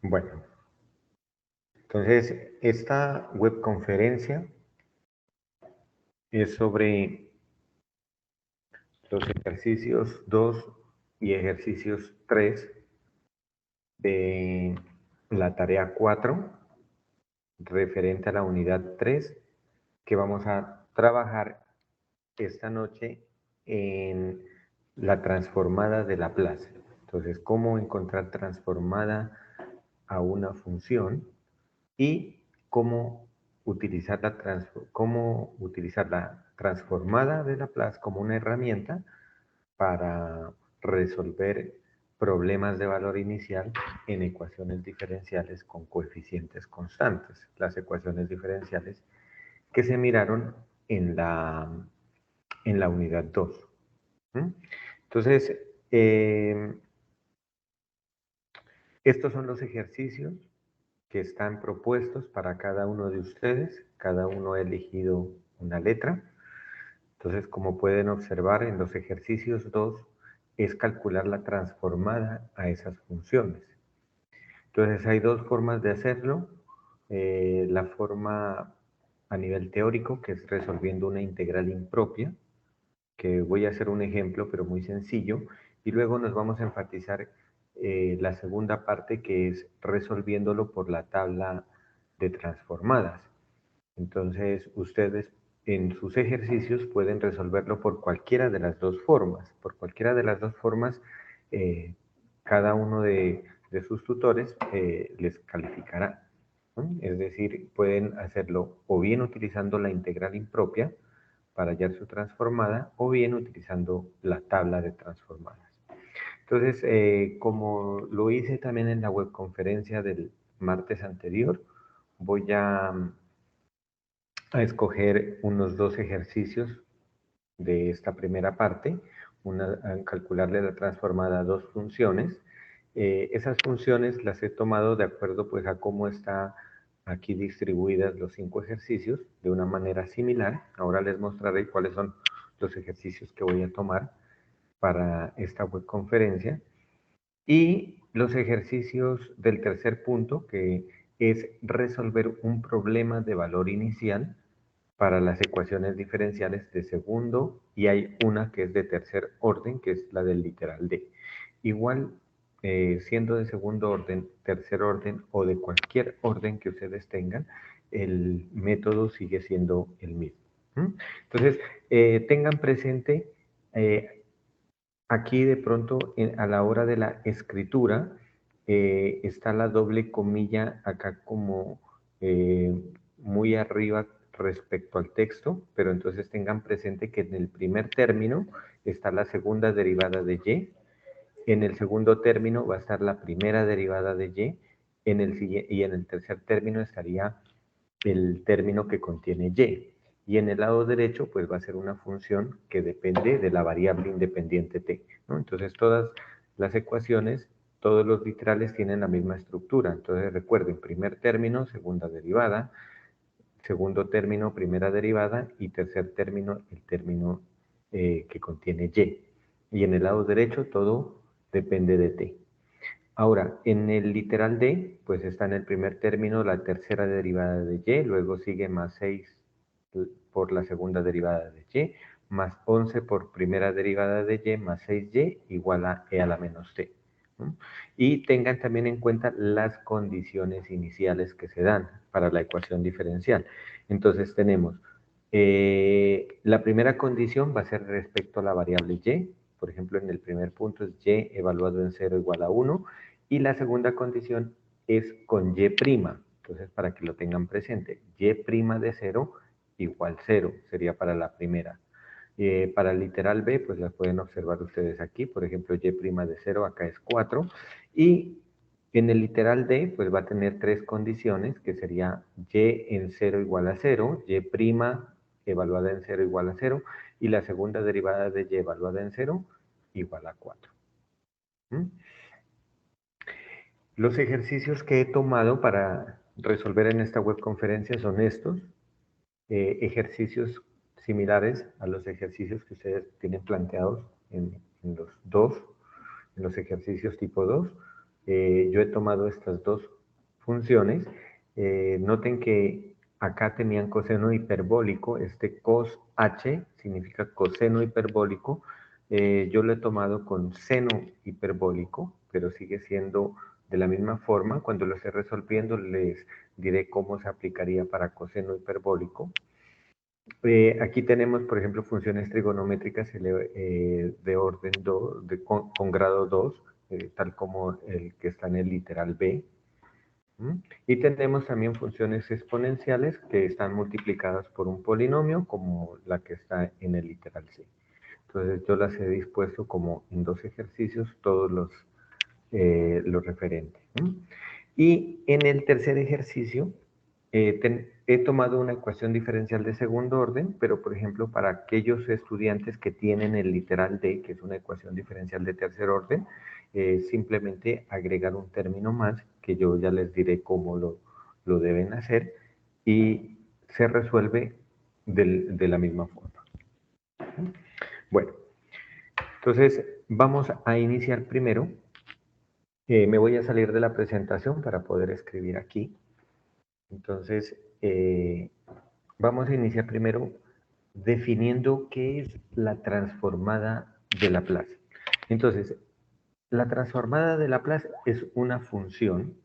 Bueno, entonces esta webconferencia es sobre los ejercicios 2 y ejercicios 3 de la tarea 4 referente a la unidad 3 que vamos a trabajar esta noche en la transformada de Laplace. Entonces, cómo encontrar transformada a una función y cómo utilizar la transformada de Laplace como una herramienta para resolver problemas de valor inicial en ecuaciones diferenciales con coeficientes constantes, las ecuaciones diferenciales que se miraron en la unidad 2. Entonces, estos son los ejercicios que están propuestos para cada uno de ustedes. Cada uno ha elegido una letra. Entonces, como pueden observar en los ejercicios 2, es calcular la transformada a esas funciones. Entonces, hay dos formas de hacerlo. La forma a nivel teórico, que es resolviendo una integral impropia, que voy a hacer un ejemplo, pero muy sencillo, y luego nos vamos a enfatizar la segunda parte, que es resolviéndolo por la tabla de transformadas. Entonces, ustedes en sus ejercicios pueden resolverlo por cualquiera de las dos formas. Por cualquiera de las dos formas, eh, cada uno de sus tutores les calificará, ¿no? Es decir, pueden hacerlo o bien utilizando la integral impropia para hallar su transformada, o bien utilizando la tabla de transformadas. Entonces, como lo hice también en la webconferencia del martes anterior, voy a escoger unos dos ejercicios de esta primera parte, a calcularle la transformada a dos funciones. Esas funciones las he tomado de acuerdo pues a cómo está aquí distribuidas los 5 ejercicios de una manera similar. Ahora les mostraré cuáles son los ejercicios que voy a tomar para esta webconferencia. Y los ejercicios del tercer punto, que es resolver un problema de valor inicial para las ecuaciones diferenciales de segundo, y hay una que es de tercer orden, que es la del literal D. Igual, siendo de segundo orden, tercer orden o de cualquier orden que ustedes tengan, el método sigue siendo el mismo. Entonces, tengan presente aquí de pronto a la hora de la escritura está la doble comilla acá como muy arriba respecto al texto, pero entonces tengan presente que en el primer término está la segunda derivada de y, en el segundo término va a estar la primera derivada de y, y en el tercer término estaría el término que contiene y. Y en el lado derecho, pues va a ser una función que depende de la variable independiente t, ¿no? Entonces, todas las ecuaciones, todos los literales tienen la misma estructura. Entonces, recuerden, primer término, segunda derivada, segundo término, primera derivada, y tercer término, el término que contiene y. Y en el lado derecho, todo depende de t. Ahora, en el literal D, pues está en el primer término la tercera derivada de y, luego sigue más 6 por la segunda derivada de y, más 11 por primera derivada de y, más 6y igual a e a la menos t, ¿no? Y tengan también en cuenta las condiciones iniciales que se dan para la ecuación diferencial. Entonces tenemos, la primera condición va a ser respecto a la variable y. Por ejemplo, en el primer punto es y evaluado en 0 igual a 1, y la segunda condición es con y'. Entonces, para que lo tengan presente, y' de 0 igual 0, sería para la primera. Para el literal B, pues las pueden observar ustedes aquí. Por ejemplo, y' de 0 acá es 4. Y en el literal D, pues va a tener tres condiciones, que sería y en 0 igual a 0, y' evaluada en 0 igual a 0, y la segunda derivada de y evaluada en 0 igual a 4. ¿Mm? Los ejercicios que he tomado para resolver en esta webconferencia son estos, ejercicios similares a los ejercicios que ustedes tienen planteados en los ejercicios tipo 2. yo he tomado estas dos funciones. Noten que acá tenían coseno hiperbólico, este cos h significa coseno hiperbólico. Yo lo he tomado con seno hiperbólico, pero sigue siendo de la misma forma. Cuando lo esté resolviendo les diré cómo se aplicaría para coseno hiperbólico. Aquí tenemos, por ejemplo, funciones trigonométricas de orden 2, con grado 2, tal como el que está en el literal B. Y tenemos también funciones exponenciales que están multiplicadas por un polinomio, como la que está en el literal C. Entonces yo las he dispuesto como en dos ejercicios, todos los referentes. Y en el tercer ejercicio he tomado una ecuación diferencial de segundo orden, pero por ejemplo para aquellos estudiantes que tienen el literal D, que es una ecuación diferencial de tercer orden, simplemente agregar un término más, que yo ya les diré cómo lo deben hacer, y se resuelve de la misma forma. Bueno, entonces vamos a iniciar primero. Me voy a salir de la presentación para poder escribir aquí. Entonces, vamos a iniciar primero definiendo qué es la transformada de Laplace. Entonces, la transformada de Laplace es una función.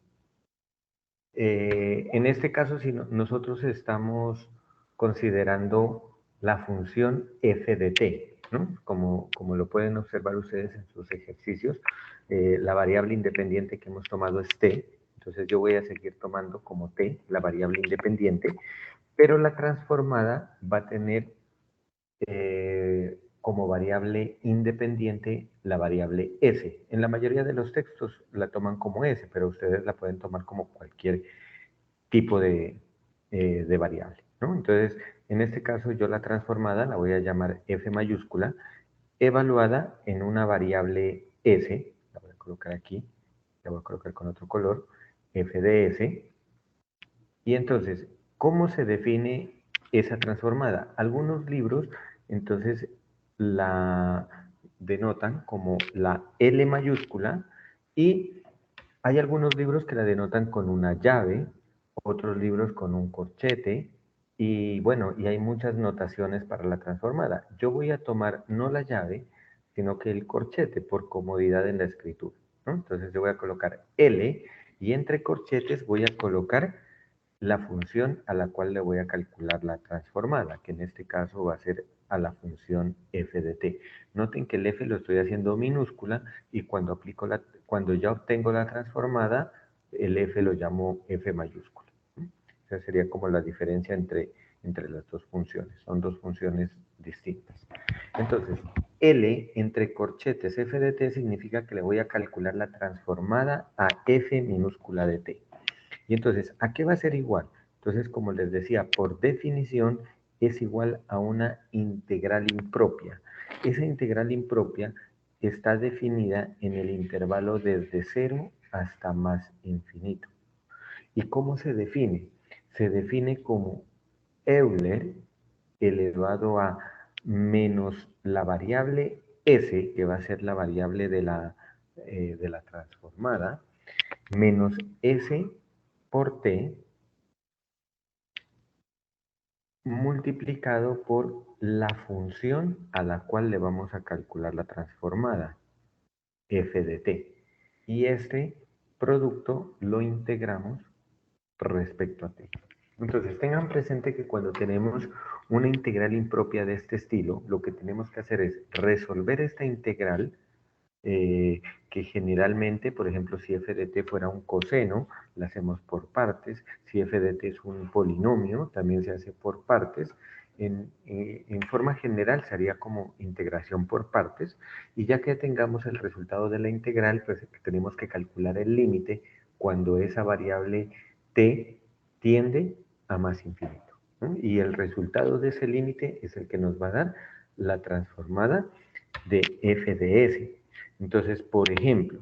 En este caso, si nosotros estamos considerando la función f de t, ¿no? Como lo pueden observar ustedes en sus ejercicios, la variable independiente que hemos tomado es t, entonces yo voy a seguir tomando como t la variable independiente, pero la transformada va a tener como variable independiente la variable s. En la mayoría de los textos la toman como s, pero ustedes la pueden tomar como cualquier tipo de variable, ¿no? Entonces, en este caso yo la transformada la voy a llamar f mayúscula, evaluada en una variable s, la voy a colocar aquí, la voy a colocar con otro color, f de s, y entonces, ¿cómo se define esa transformada? Algunos libros, entonces, la denotan como la L mayúscula y hay algunos libros que la denotan con una llave, otros libros con un corchete y bueno, y hay muchas notaciones para la transformada. Yo voy a tomar no la llave, sino que el corchete por comodidad en la escritura, ¿no? Entonces yo voy a colocar L y entre corchetes voy a colocar la función a la cual le voy a calcular la transformada, que en este caso va a ser a la función f de t. Noten que el f lo estoy haciendo minúscula y cuando ya obtengo la transformada, el f lo llamo f mayúscula. Esa sería como la diferencia entre las dos funciones. Son dos funciones distintas. Entonces, L entre corchetes f de t significa que le voy a calcular la transformada a f minúscula de t. Y entonces, ¿a qué va a ser igual? Entonces, como les decía, por definición es igual a una integral impropia. Esa integral impropia está definida en el intervalo desde 0 hasta más infinito. ¿Y cómo se define? Se define como Euler elevado a menos la variable s, que va a ser la variable de la transformada, menos s por t multiplicado por la función a la cual le vamos a calcular la transformada, f de t. Y este producto lo integramos respecto a t. Entonces, tengan presente que cuando tenemos una integral impropia de este estilo, lo que tenemos que hacer es resolver esta integral que generalmente, por ejemplo, si f de t fuera un coseno, la hacemos por partes. Si f de t es un polinomio, también se hace por partes. En forma general se haría como integración por partes. Y ya que tengamos el resultado de la integral, pues tenemos que calcular el límite cuando esa variable t tiende a más infinito, ¿no? Y el resultado de ese límite es el que nos va a dar la transformada de f de s. Entonces, por ejemplo,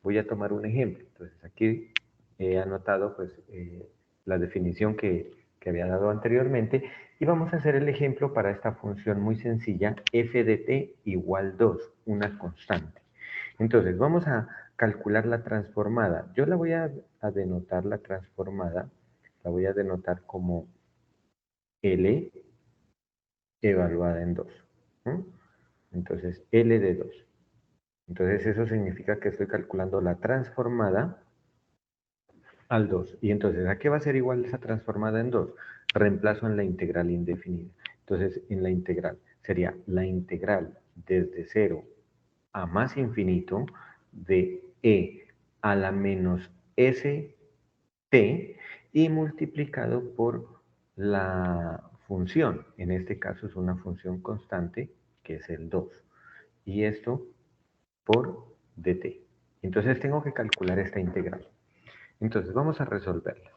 voy a tomar un ejemplo. Entonces, aquí he anotado pues, la definición que había dado anteriormente y vamos a hacer el ejemplo para esta función muy sencilla, f de t igual 2, una constante. Entonces, vamos a calcular la transformada. Yo la voy a denotar la transformada, la voy a denotar como L evaluada en 2. Entonces, L de 2. Entonces, eso significa que estoy calculando la transformada al 2. Y entonces, ¿a qué va a ser igual esa transformada en 2? Reemplazo en la integral indefinida. Entonces, en la integral sería la integral desde 0 a más infinito de e a la menos st y multiplicado por la función. En este caso es una función constante que es el 2. Y esto por dt. Entonces tengo que calcular esta integral. Entonces vamos a resolverla.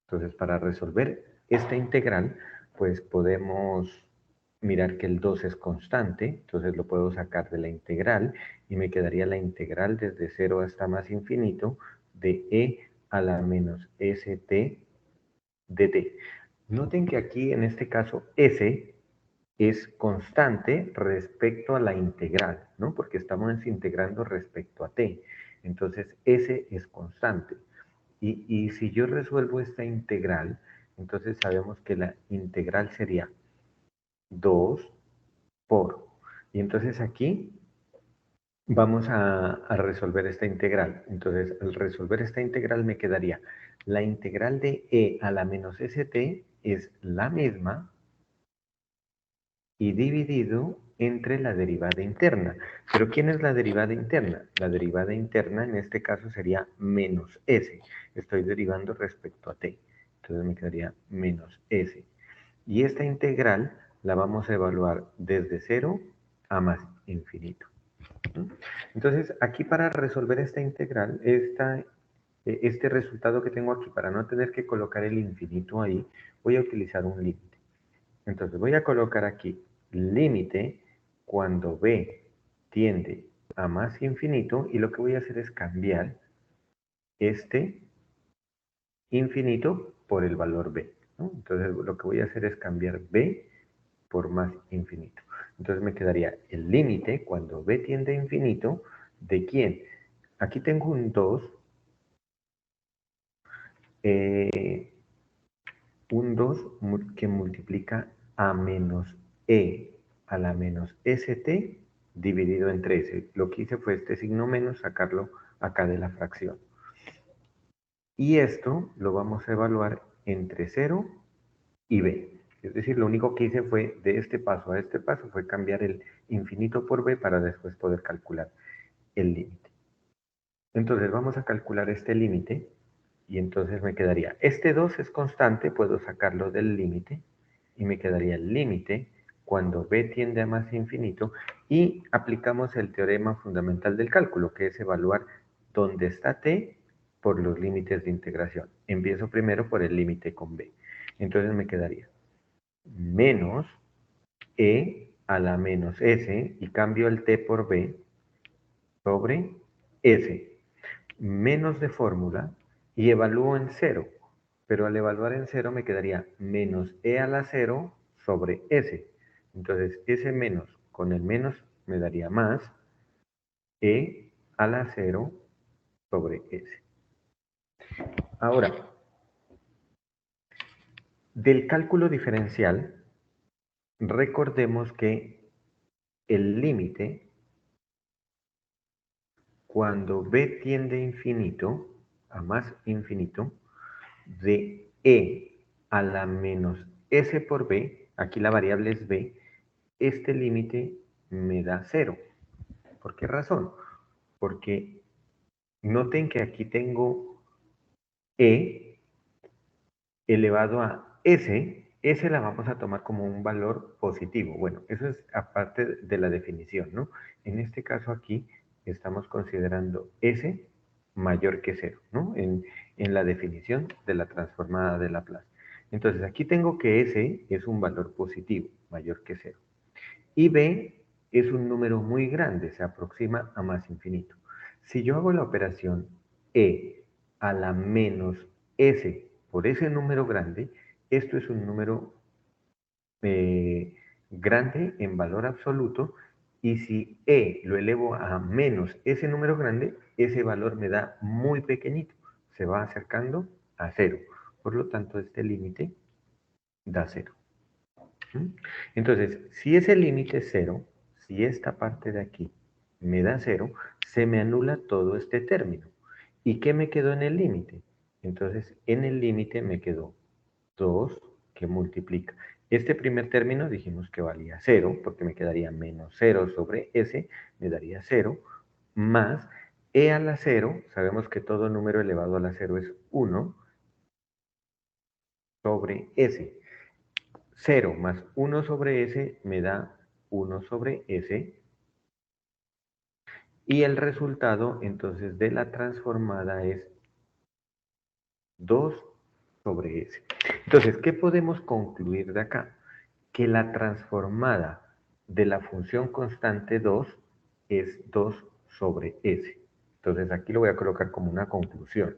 Entonces para resolver esta integral, pues podemos mirar que el 2 es constante, entonces lo puedo sacar de la integral y me quedaría la integral desde 0 hasta más infinito de e a la menos st dt. Noten que aquí en este caso s es constante respecto a la integral, ¿no? Porque estamos integrando respecto a t. Entonces, s es constante. Y si yo resuelvo esta integral, entonces sabemos que la integral sería 2 por. Y entonces aquí vamos a resolver esta integral. Entonces, al resolver esta integral me quedaría la integral de e a la menos st es la misma y dividido entre la derivada interna. ¿Pero quién es la derivada interna? La derivada interna en este caso sería menos s. Estoy derivando respecto a t. Entonces me quedaría menos s. Y esta integral la vamos a evaluar desde 0 a más infinito. Entonces, aquí para resolver esta integral, este resultado que tengo aquí, para no tener que colocar el infinito ahí, voy a utilizar un límite. Entonces voy a colocar aquí límite cuando b tiende a más infinito y lo que voy a hacer es cambiar este infinito por el valor b, ¿no? Entonces lo que voy a hacer es cambiar b por más infinito. Entonces me quedaría el límite cuando b tiende a infinito de quién. Aquí tengo un 2, eh, un 2 que multiplica a menos e a la menos st dividido entre s. Lo que hice fue este signo menos, sacarlo acá de la fracción. Y esto lo vamos a evaluar entre 0 y b. Es decir, lo único que hice fue de este paso a este paso fue cambiar el infinito por b para después poder calcular el límite. Entonces vamos a calcular este límite y entonces me quedaría, este 2 es constante, puedo sacarlo del límite y me quedaría el límite cuando b tiende a más infinito y aplicamos el teorema fundamental del cálculo, que es evaluar dónde está t por los límites de integración. Empiezo primero por el límite con b. Entonces me quedaría menos e a la menos s y cambio el t por b sobre s menos de fórmula y evalúo en 0. Pero al evaluar en 0 me quedaría menos e a la 0 sobre s. Entonces, ese menos con el menos me daría más e a la 0 sobre s. Ahora, del cálculo diferencial, recordemos que el límite, cuando b tiende a infinito, a más infinito, de e a la menos s por b, aquí la variable es b, este límite me da 0. ¿Por qué razón? Porque noten que aquí tengo e elevado a s la vamos a tomar como un valor positivo. Bueno, eso es aparte de la definición, ¿no? En este caso aquí estamos considerando s mayor que 0, ¿no? En la definición de la transformada de Laplace. Entonces aquí tengo que s es un valor positivo, mayor que 0. Y b es un número muy grande, se aproxima a más infinito. Si yo hago la operación e a la menos s por ese número grande, esto es un número grande en valor absoluto Y si e lo elevo a menos ese número grande, ese valor me da muy pequeñito. Se va acercando a 0. Por lo tanto, este límite da 0. Entonces, si ese límite es 0, si esta parte de aquí me da 0, se me anula todo este término. ¿Y qué me quedó en el límite? Entonces, en el límite me quedó 2 que multiplica. Este primer término dijimos que valía 0, porque me quedaría menos 0 sobre s, me daría 0, más e a la 0, sabemos que todo número elevado a la 0 es 1, sobre s. 0 más 1 sobre s me da 1 sobre s. Y el resultado entonces de la transformada es 2 sobre s. Entonces, ¿qué podemos concluir de acá? Que la transformada de la función constante 2 es 2 sobre s. Entonces, aquí lo voy a colocar como una conclusión.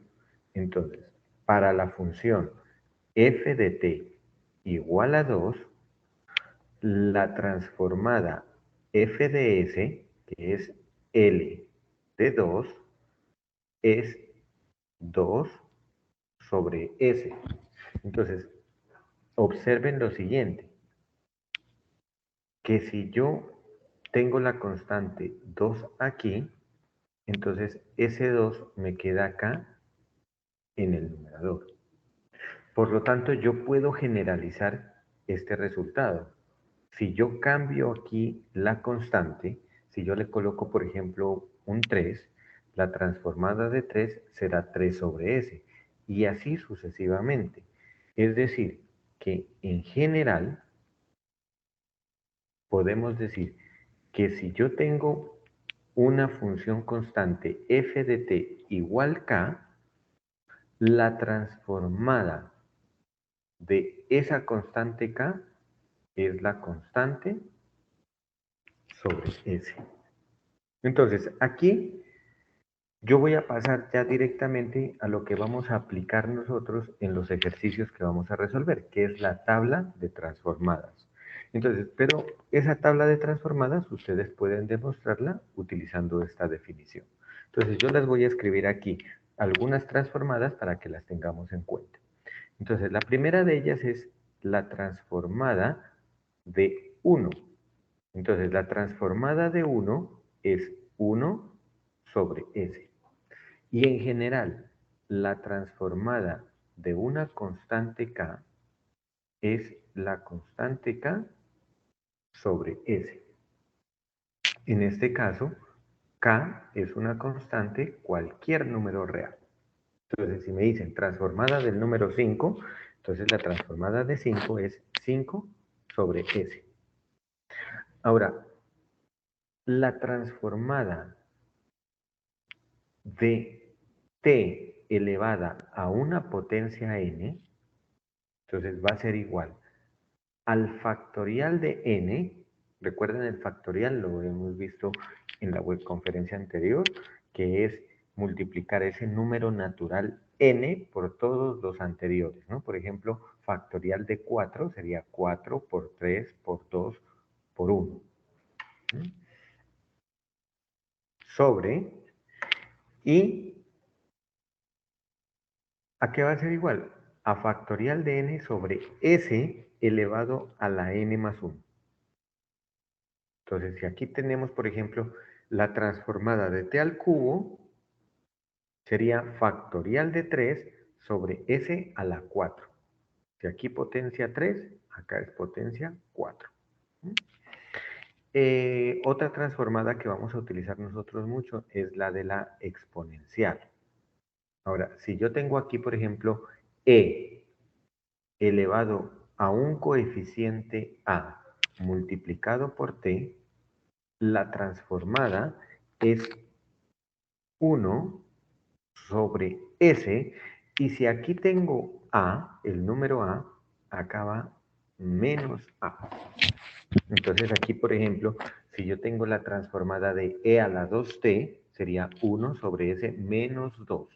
Entonces, para la función f de t igual a 2, la transformada f de s, que es L de 2, es 2 sobre S. Entonces, observen lo siguiente, que si yo tengo la constante 2 aquí, entonces ese 2 me queda acá en el numerador. Por lo tanto, yo puedo generalizar este resultado. Si yo cambio aquí la constante, si yo le coloco, por ejemplo, un 3, la transformada de 3 será 3 sobre s, y así sucesivamente. Es decir, que en general podemos decir que si yo tengo una función constante f de t igual k, la transformada de esa constante k es la constante sobre s. Entonces, aquí yo voy a pasar ya directamente a lo que vamos a aplicar nosotros en los ejercicios que vamos a resolver, que es la tabla de transformadas. Entonces, pero esa tabla de transformadas ustedes pueden demostrarla utilizando esta definición. Entonces, yo las voy a escribir aquí, algunas transformadas para que las tengamos en cuenta. Entonces, la primera de ellas es la transformada de 1. Entonces, la transformada de 1 es 1 sobre s. Y en general, la transformada de una constante k es la constante k sobre s. En este caso, k es una constante cualquier número real. Entonces, si me dicen transformada del número 5, entonces la transformada de 5 es 5 sobre s. Ahora, la transformada de t elevada a una potencia n, entonces va a ser igual al factorial de n. Recuerden el factorial, lo hemos visto en la webconferencia anterior, que es multiplicar ese número natural n por todos los anteriores, ¿no? Por ejemplo, factorial de 4 sería 4 por 3 por 2 por 1. Sobre, y ¿a qué va a ser igual? A factorial de n sobre s elevado a la n más 1. Entonces, si aquí tenemos, por ejemplo, la transformada de t al cubo, sería factorial de 3 sobre s a la 4. Si aquí potencia 3, acá es potencia 4. Otra transformada que vamos a utilizar nosotros mucho es la de la exponencial. Ahora, si yo tengo aquí, por ejemplo, e elevado a un coeficiente a multiplicado por t, la transformada es 1 sobre s, y si aquí tengo a, el número a, acá va menos a. Entonces aquí, por ejemplo, si yo tengo la transformada de e a la 2t, sería 1 sobre s menos 2.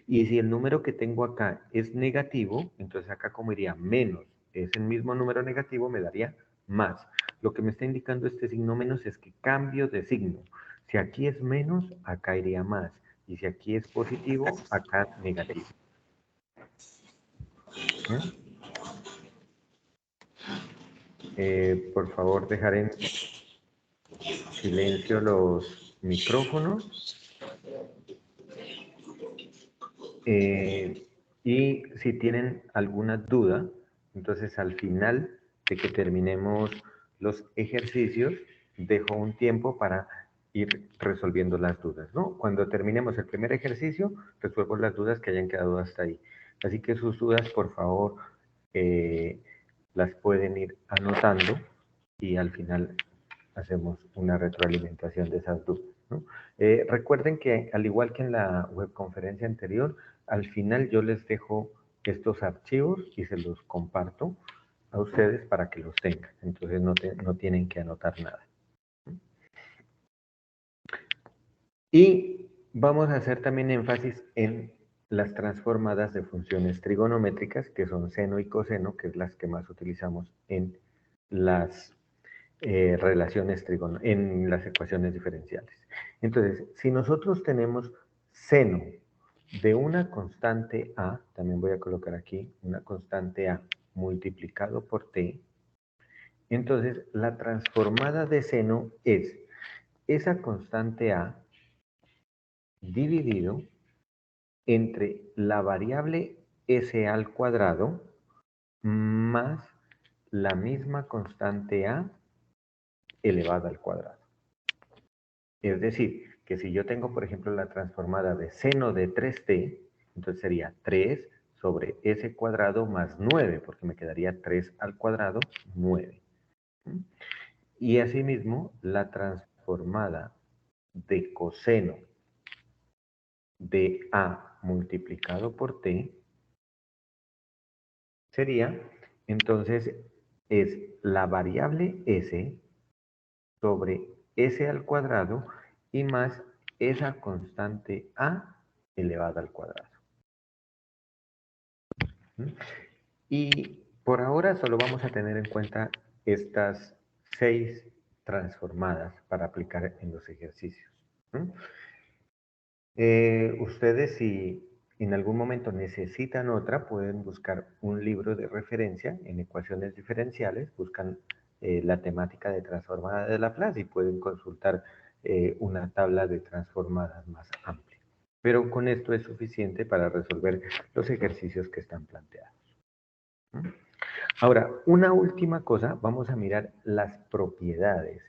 Y si el número que tengo acá es negativo, entonces acá como iría menos, ese mismo número negativo me daría más. Lo que me está indicando este signo menos es que cambio de signo. Si aquí es menos, acá iría más. Y si aquí es positivo, acá negativo. Por favor, dejar en silencio los micrófonos. Y si tienen alguna duda, entonces al final de que terminemos los ejercicios, dejo un tiempo para ir resolviendo las dudas, ¿no? Cuando terminemos el primer ejercicio, resuelvo las dudas que hayan quedado hasta ahí. Así que sus dudas, por favor, las pueden ir anotando y al final hacemos una retroalimentación de esas dudas, ¿no? Recuerden que al igual que en la webconferencia anterior, al final yo les dejo estos archivos y se los comparto a ustedes para que los tengan. Entonces no tienen que anotar nada. Y vamos a hacer también énfasis en las transformadas de funciones trigonométricas, que son seno y coseno, que es las que más utilizamos en las relaciones en las ecuaciones diferenciales. Entonces, si nosotros tenemos seno de una constante A, también voy a colocar aquí una constante A multiplicado por T, entonces la transformada de seno es esa constante A dividido entre la variable S al cuadrado más la misma constante A elevada al cuadrado. Es decir, que si yo tengo, por ejemplo, la transformada de seno de 3t, entonces sería 3 sobre s cuadrado más 9, porque me quedaría 3 al cuadrado, 9. Y asimismo, la transformada de coseno de a multiplicado por t sería, entonces, es la variable s sobre s al cuadrado y más esa constante a elevada al cuadrado. Y por ahora solo vamos a tener en cuenta estas 6 transformadas para aplicar en los ejercicios. Ustedes, si en algún momento necesitan otra, pueden buscar un libro de referencia en ecuaciones diferenciales, buscan la temática de transformada de Laplace y pueden consultar una tabla de transformadas más amplia. Pero con esto es suficiente para resolver los ejercicios que están planteados. Ahora, una última cosa, vamos a mirar las propiedades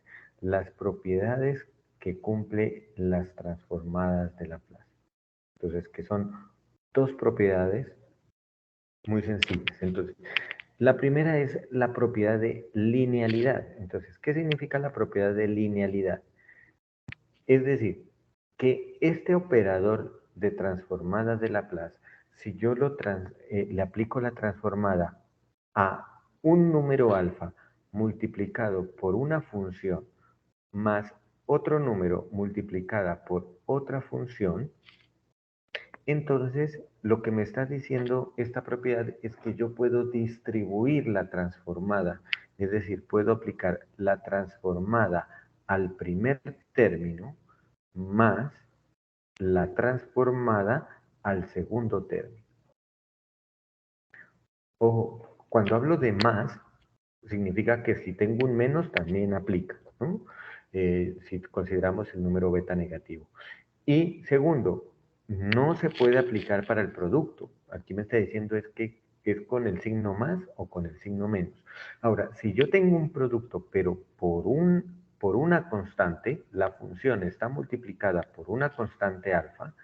que cumple las transformadas de Laplace. Entonces, que son dos propiedades muy sencillas. Entonces, la primera es la propiedad de linealidad. Entonces, ¿qué significa la propiedad de linealidad? Es decir, que este operador de transformada de Laplace, si yo le aplico la transformada a un número alfa multiplicado por una función más otro número multiplicada por otra función, entonces lo que me está diciendo esta propiedad es que yo puedo distribuir la transformada, es decir, puedo aplicar la transformada al primer término más la transformada al segundo término. Ojo, cuando hablo de más, significa que si tengo un menos también aplica, ¿no? Si consideramos el número beta negativo. Y segundo, no se puede aplicar para el producto. Aquí me está diciendo es que es con el signo más o con el signo menos. Ahora, si yo tengo un producto, pero por una constante, la función está multiplicada por una constante alfa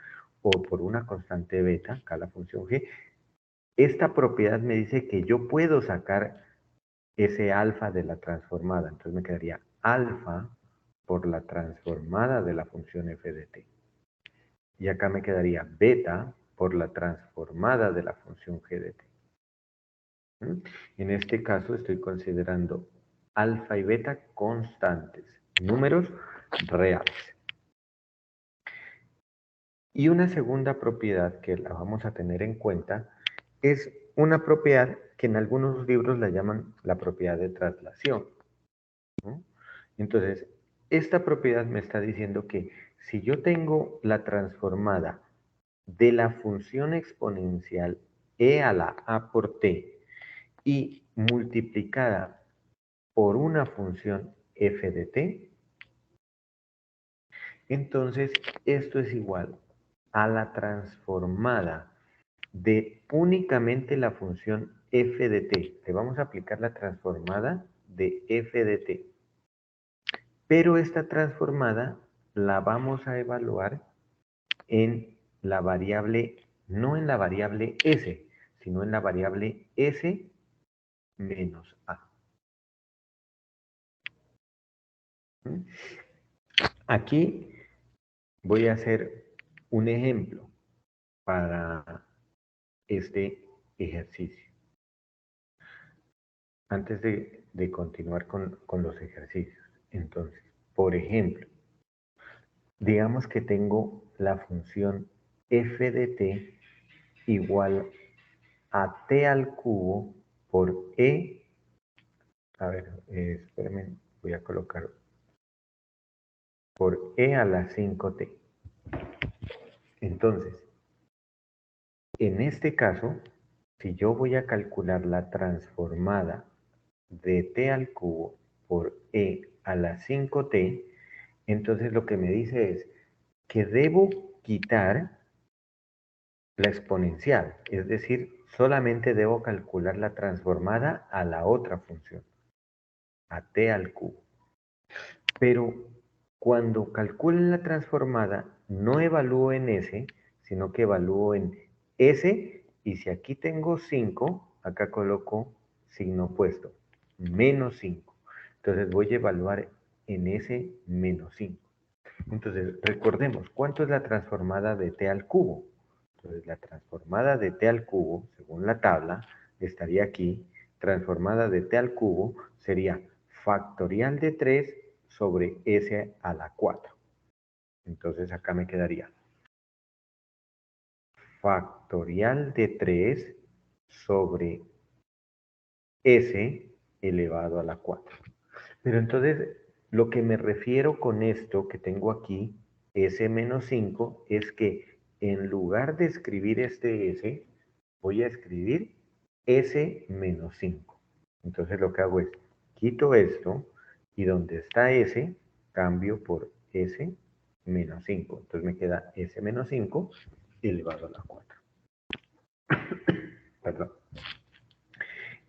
o por una constante beta, acá la función g, esta propiedad me dice que yo puedo sacar ese alfa de la transformada. Entonces me quedaría alfa por la transformada de la función f de t. Y acá me quedaría beta por la transformada de la función g de t. En este caso estoy considerando alfa y beta constantes, números reales. Y una segunda propiedad que la vamos a tener en cuenta es una propiedad que en algunos libros la llaman la propiedad de traslación. Entonces, esta propiedad me está diciendo que si yo tengo la transformada de la función exponencial e a la a por t y multiplicada por una función f de t, entonces esto es igual a la transformada de únicamente la función f de t. Le vamos a aplicar la transformada de f de t. Pero esta transformada la vamos a evaluar en la variable, no en la variable s, sino en la variable s menos a. ¿Mm? Aquí voy a hacer un ejemplo para este ejercicio. Antes de continuar con los ejercicios. Entonces, por ejemplo, digamos que tengo la función f de t igual a t al cubo por e. A ver, espérenme, voy a colocar por e a la 5t. Entonces, en este caso, si yo voy a calcular la transformada de t al cubo por e a la 5t, entonces lo que me dice es que debo quitar la exponencial, es decir, solamente debo calcular la transformada a la otra función, a t al cubo. Pero cuando calcule la transformada, no evalúo en s, sino que evalúo en s, y si aquí tengo 5, acá coloco signo opuesto, menos 5. Entonces voy a evaluar en s menos 5. Entonces, recordemos, ¿cuánto es la transformada de t al cubo? Entonces, la transformada de t al cubo, según la tabla, estaría aquí. Transformada de t al cubo sería factorial de 3 sobre s a la 4. Entonces, acá me quedaría factorial de 3 sobre s elevado a la 4. Pero entonces, lo que me refiero con esto que tengo aquí, s menos 5, es que en lugar de escribir este s, voy a escribir s menos 5. Entonces lo que hago es, quito esto y donde está s, cambio por s menos 5. Entonces me queda s menos 5 elevado a la 4. Perdón.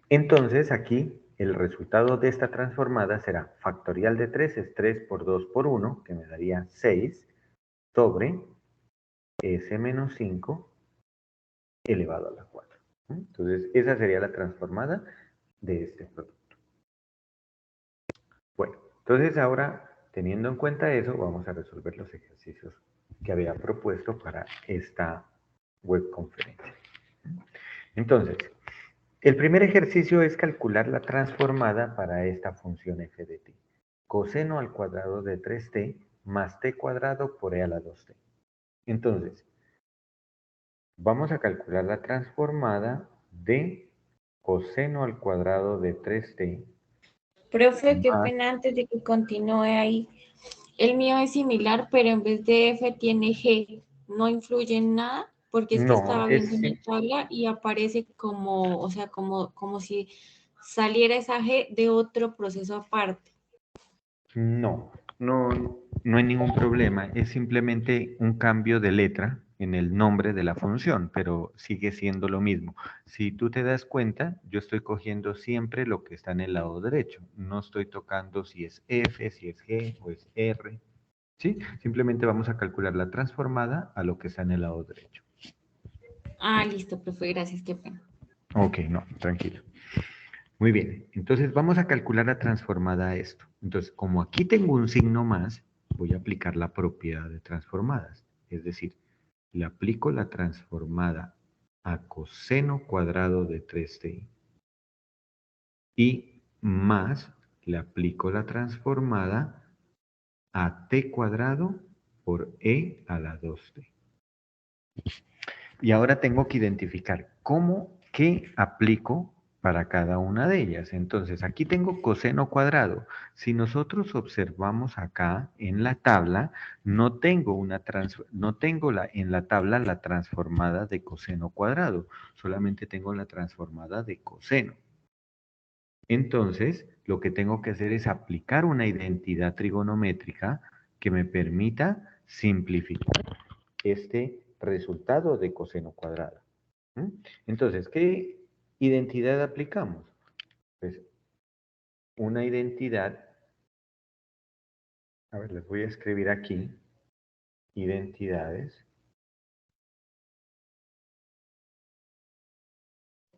Entonces aquí el resultado de esta transformada será factorial de 3 es 3 por 2 por 1, que me daría 6, sobre s menos 5 elevado a la 4. Entonces esa sería la transformada de este producto. Bueno, entonces ahora, teniendo en cuenta eso, vamos a resolver los ejercicios que había propuesto para esta webconferencia. Entonces, el primer ejercicio es calcular la transformada para esta función f de t. Coseno al cuadrado de 3t más t cuadrado por e a la 2t. Entonces, vamos a calcular la transformada de coseno al cuadrado de 3t Profe, qué más... pena antes de que continúe ahí. El mío es similar, pero en vez de F tiene G. No influye en nada, porque es que No, estaba viendo una tabla y aparece como, o sea, como si saliera esa G de otro proceso aparte. no, no hay ningún problema. Es simplemente un cambio de letra en el nombre de la función, pero sigue siendo lo mismo. Si tú te das cuenta, yo estoy cogiendo siempre lo que está en el lado derecho. No estoy tocando si es F, si es G o es R. ¿Sí? Simplemente vamos a calcular la transformada a lo que está en el lado derecho. Ah, listo, profe, gracias, qué pena. Ok, no, tranquilo. Muy bien, entonces vamos a calcular la transformada a esto. Entonces, como aquí tengo un signo más, voy a aplicar la propiedad de transformadas. Es decir, le aplico la transformada a coseno cuadrado de 3t y más le aplico la transformada a t cuadrado por e a la 2t. Y ahora tengo que identificar qué aplico para cada una de ellas. Entonces, aquí tengo coseno cuadrado. Si nosotros observamos acá en la tabla, no tengo en la tabla la transformada de coseno cuadrado, solamente tengo la transformada de coseno. Entonces, lo que tengo que hacer es aplicar una identidad trigonométrica que me permita simplificar este resultado de coseno cuadrado. ¿Mm? Entonces, ¿qué identidad aplicamos? Pues una identidad, a ver, les voy a escribir aquí, identidades,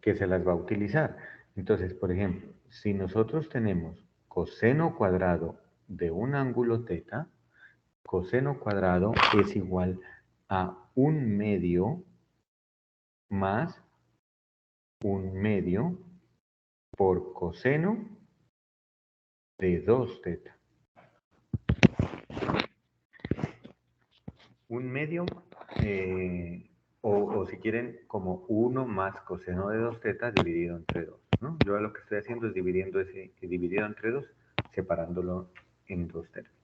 que se las va a utilizar. Entonces, por ejemplo, si nosotros tenemos coseno cuadrado de un ángulo θ, coseno cuadrado es igual a 1/2 más 1/2 por coseno de 2θ. 1/2, o si quieren, como 1 más coseno de 2θ dividido entre 2, ¿no? Yo lo que estoy haciendo es dividiendo ese dividido entre 2, separándolo en 2 términos.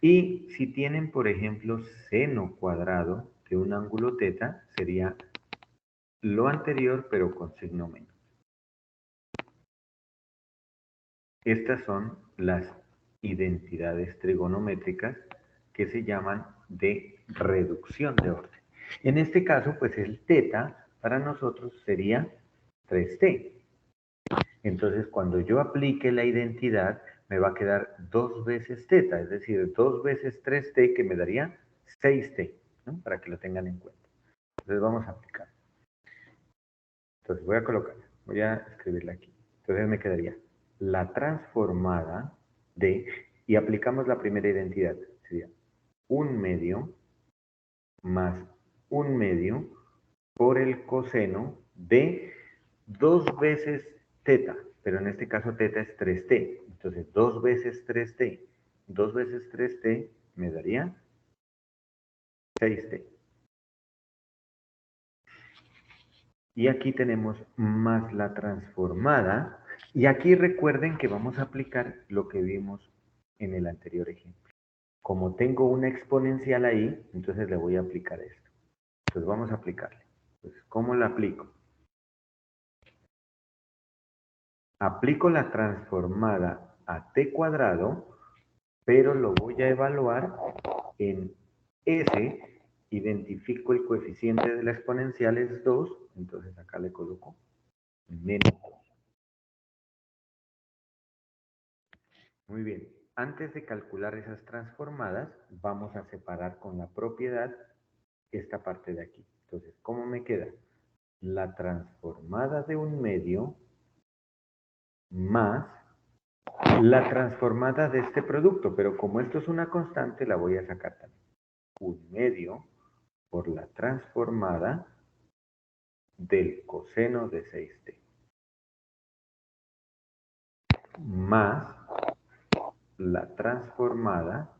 Y si tienen, por ejemplo, seno cuadrado de un ángulo θ, sería lo anterior, pero con signo menos. Estas son las identidades trigonométricas que se llaman de reducción de orden. En este caso, pues el θ para nosotros sería 3t. Entonces, cuando yo aplique la identidad, me va a quedar 2 veces θ, es decir, 2 veces 3t, que me daría 6t, ¿no? Para que lo tengan en cuenta. Entonces, vamos a aplicar. Entonces, voy a escribirla aquí. Entonces, me quedaría la transformada de, y aplicamos la primera identidad, sería 1/2 más 1/2 por el coseno de 2 veces θ, pero en este caso θ es 3t, entonces 2 veces 3t, 2 veces 3t me daría 6t. Y aquí tenemos más la transformada, y aquí recuerden que vamos a aplicar lo que vimos en el anterior ejemplo. Como tengo una exponencial ahí, entonces le voy a aplicar esto. Entonces vamos a aplicarle. Entonces, ¿cómo la aplico? Aplico la transformada a t cuadrado, pero lo voy a evaluar en S, identifico el coeficiente de la exponencial es 2, entonces acá le coloco menos 2. Muy bien, antes de calcular esas transformadas, vamos a separar con la propiedad esta parte de aquí. Entonces, ¿cómo me queda? La transformada de 1/2 más la transformada de este producto, pero como esto es una constante, la voy a sacar también. 1/2 por la transformada del coseno de 6t más la transformada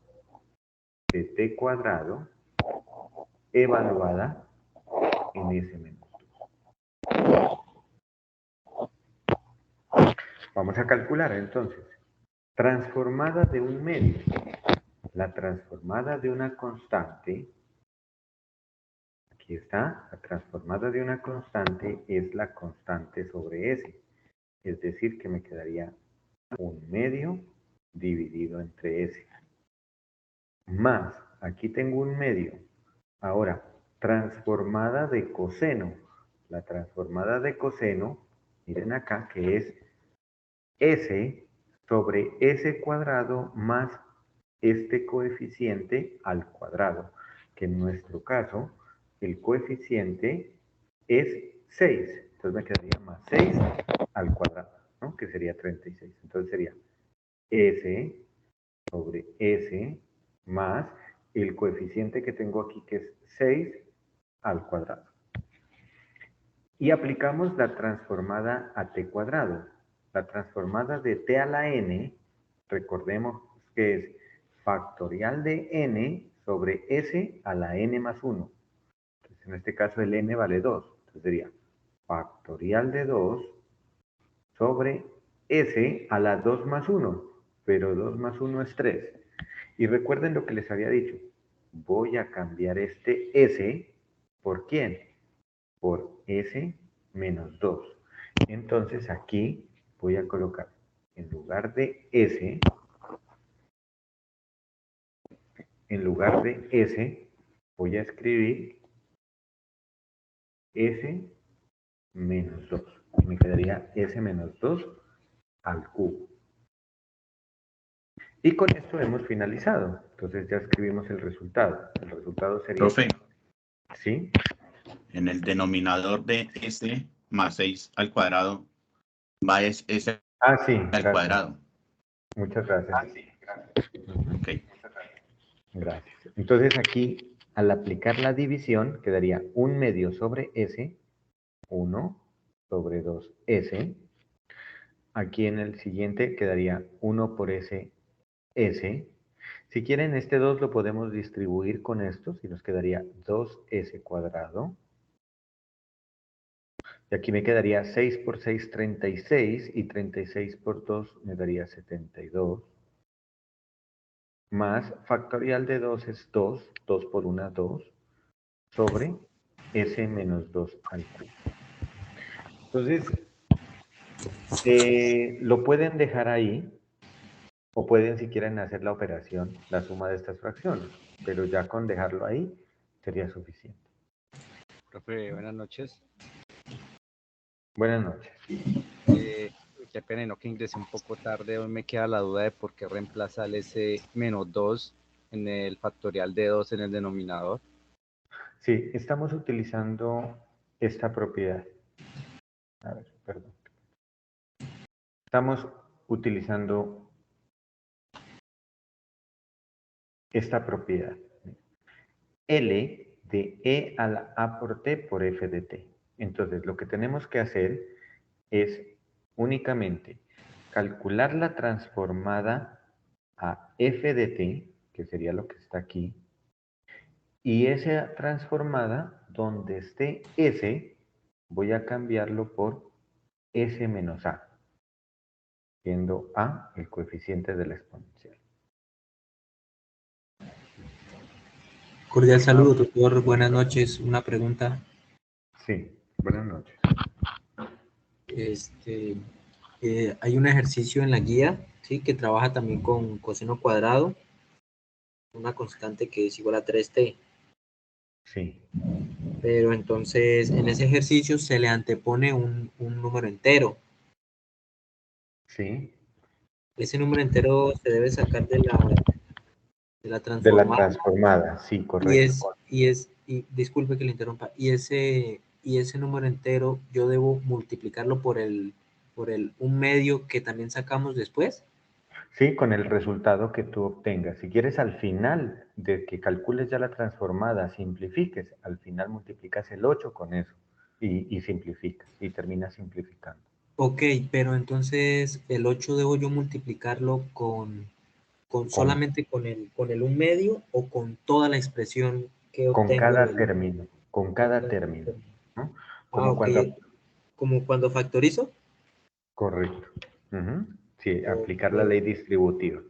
de t cuadrado evaluada en s menos 2. Vamos a calcular entonces. Transformada de 1/2. La transformada de una constante, aquí está, la transformada de una constante es la constante sobre s. Es decir, que me quedaría 1/2 dividido entre s. Más, aquí tengo 1/2. Ahora, transformada de coseno. La transformada de coseno, miren acá, que es s sobre s cuadrado más este coeficiente al cuadrado, que en nuestro caso, el coeficiente es 6. Entonces me quedaría más 6 al cuadrado, ¿no? Que sería 36. Entonces sería s sobre s más el coeficiente que tengo aquí, que es 6 al cuadrado. Y aplicamos la transformada a t cuadrado. La transformada de t a la n, recordemos que es factorial de n sobre s a la n más 1. Entonces, en este caso el n vale 2. Entonces sería factorial de 2 sobre S a la 2 más 1, pero 2 más 1 es 3. Y recuerden lo que les había dicho. Voy a cambiar este S por ¿quién? Por S menos 2. Entonces aquí voy a colocar, en lugar de S, voy a escribir S menos 2. Y me quedaría S menos 2 al cubo. Y con esto hemos finalizado. Entonces ya escribimos el resultado. El resultado sería... Profe, ¿sí? en el denominador de S más 6 al cuadrado va S Sí, al gracias. cuadrado. Muchas gracias. Sí, ok. Gracias. Entonces aquí, al aplicar la división, quedaría 1 medio sobre S, 1 sobre 2S. Aquí en el siguiente quedaría 1 por S, S. Si quieren, este 2 lo podemos distribuir con estos y nos quedaría 2S cuadrado. Y aquí me quedaría 6 por 6, 36, y 36 por 2 me daría 72. Más factorial de 2 es 2, 2 por 1, 2, sobre S menos 2 al cubo. Entonces, lo pueden dejar ahí, o pueden, si quieren, hacer la operación, la suma de estas fracciones, pero ya con dejarlo ahí sería suficiente. Profe, buenas noches. Buenas noches. Qué pena, no, que ingresé un poco tarde. Hoy me queda la duda de por qué reemplazar ese menos 2 en el factorial de 2 en el denominador. Sí, estamos utilizando esta propiedad. A ver, perdón. Estamos utilizando esta propiedad. L de E a la A por T por F de T. Entonces, lo que tenemos que hacer es únicamente calcular la transformada a F de T, que sería lo que está aquí, y esa transformada, donde esté S, voy a cambiarlo por S menos A, siendo A el coeficiente de la exponencial. Cordial saludo, doctor. Buenas noches. Una pregunta. Sí, buenas noches. Hay un ejercicio en la guía, ¿sí? Que trabaja también con coseno cuadrado, una constante que es igual a 3t. Sí. Pero entonces en ese ejercicio se le antepone un número entero. Sí. Ese número entero se debe sacar de la De la transformada. transformada, sí, correcto. Y disculpe que le interrumpa, y ese número entero yo debo multiplicarlo por el 1/2 que también sacamos después. Sí, con el resultado que tú obtengas. Si quieres al final de que calcules ya la transformada, simplifiques, al final multiplicas el 8 con eso y simplificas y terminas simplificando. Ok, pero entonces el 8 debo yo multiplicarlo solamente con el 1/2 o con toda la expresión que Con obtengo cada término, con cada término, ¿no? Como ok, cuando... como cuando factorizo. Correcto. Sí, aplicar la Ok, ley distributiva.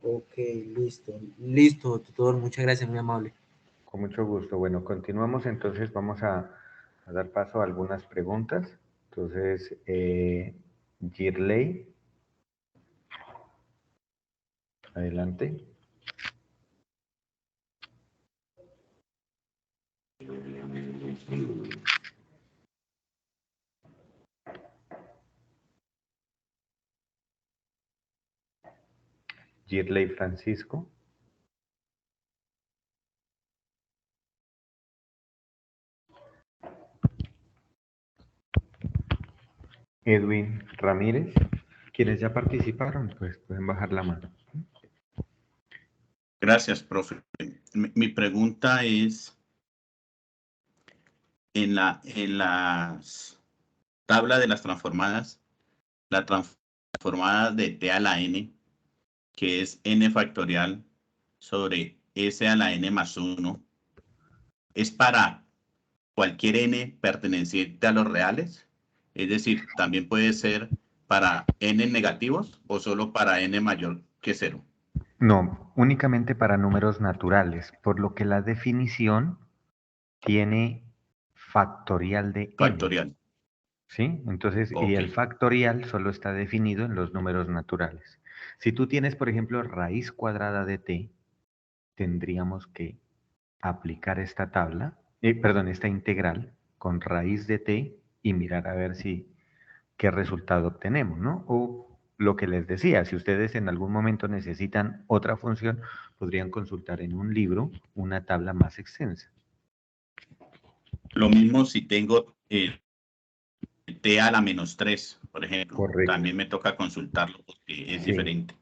ok, listo, tutor, muchas gracias, muy amable. Con mucho gusto. Bueno, continuamos entonces, vamos a dar paso a algunas preguntas. Entonces, Girley, adelante. Girley Francisco. Edwin Ramírez. Quienes ya participaron, pues pueden bajar la mano. Gracias, profe. Mi pregunta es, en las tabla de las transformadas, la transformada de t a la n, que es n factorial sobre s a la n más 1, ¿es para cualquier n perteneciente a los reales? Es decir, también puede ser para n negativos o solo para n mayor que 0. No, únicamente para números naturales, por lo que la definición tiene factorial de n. Factorial. ¿Sí? Entonces, y el Ok. factorial solo está definido en los números naturales. Si tú tienes, por ejemplo, raíz cuadrada de t, tendríamos que aplicar esta tabla, perdón, esta integral con raíz de t y mirar a ver si qué resultado obtenemos, ¿no? O lo que les decía, si ustedes en algún momento necesitan otra función, podrían consultar en un libro una tabla más extensa. Lo mismo si tengo t a la menos 3, por ejemplo. Correcto. También me toca consultarlo porque es Sí. diferente.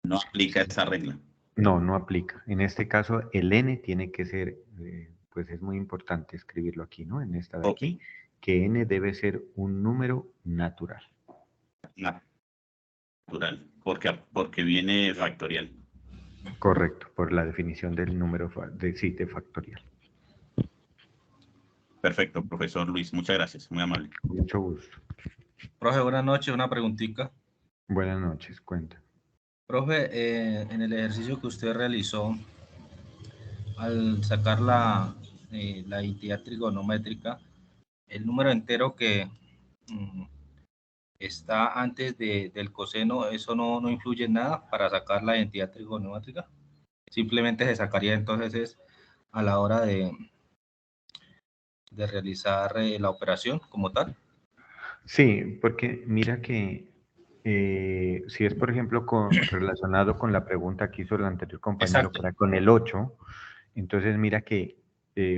No aplica esa regla. No, no aplica. En este caso, el n tiene que ser, pues es muy importante escribirlo aquí, ¿no? En esta de aquí, que n debe ser un número natural. Natural, porque viene factorial. Correcto, por la definición del número de factorial. Perfecto, profesor Luis. Muchas gracias. Muy amable. Mucho gusto. Profe, buenas noches. Una preguntita. Buenas noches, cuenta. Profe, en el ejercicio que usted realizó, al sacar la identidad trigonométrica, el número entero que está antes del coseno, ¿eso no influye en nada para sacar la identidad trigonométrica? Simplemente se sacaría entonces a la hora de realizar la operación como tal. Sí, porque mira que si es, por ejemplo, relacionado con la pregunta que hizo el anterior compañero, Exacto. que era con el 8, entonces mira que,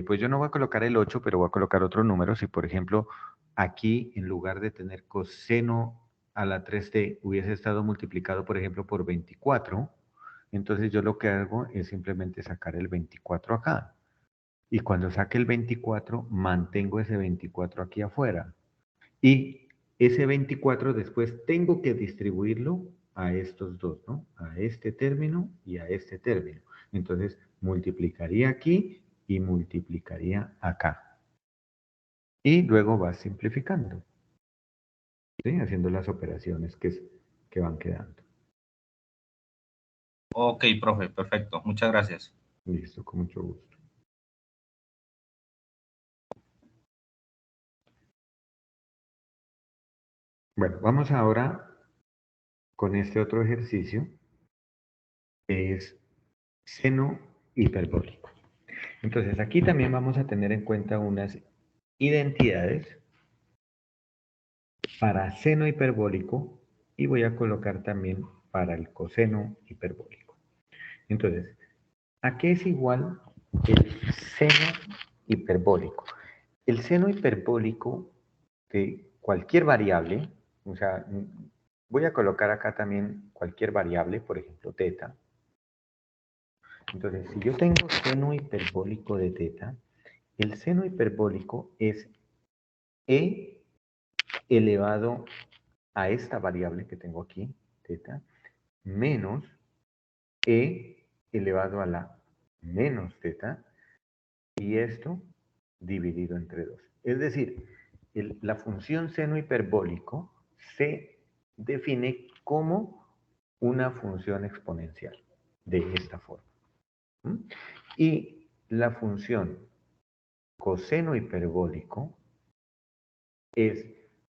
pues yo no voy a colocar el 8, pero voy a colocar otro número. Si, por ejemplo, aquí en lugar de tener coseno a la 3t hubiese estado multiplicado, por ejemplo, por 24, entonces yo lo que hago es simplemente sacar el 24 acá. Y cuando saque el 24, mantengo ese 24 aquí afuera. Y ese 24 después tengo que distribuirlo a estos dos, ¿no? A este término y a este término. Entonces, multiplicaría aquí y multiplicaría acá. Y luego vas simplificando, ¿sí? Haciendo las operaciones que van quedando. Ok, profe, perfecto. Muchas gracias. Listo, con mucho gusto. Bueno, vamos ahora con este otro ejercicio, que es seno hiperbólico. Entonces, aquí también vamos a tener en cuenta unas identidades para seno hiperbólico y voy a colocar también para el coseno hiperbólico. Entonces, ¿a qué es igual el seno hiperbólico? El seno hiperbólico de cualquier variable, o sea, voy a colocar acá también cualquier variable, por ejemplo, teta. Entonces, si yo tengo seno hiperbólico de teta, el seno hiperbólico es e elevado a esta variable que tengo aquí, teta, menos e elevado a la menos teta, y esto dividido entre 2. Es decir, la función seno hiperbólico se define como una función exponencial de esta forma. Y la función coseno hiperbólico es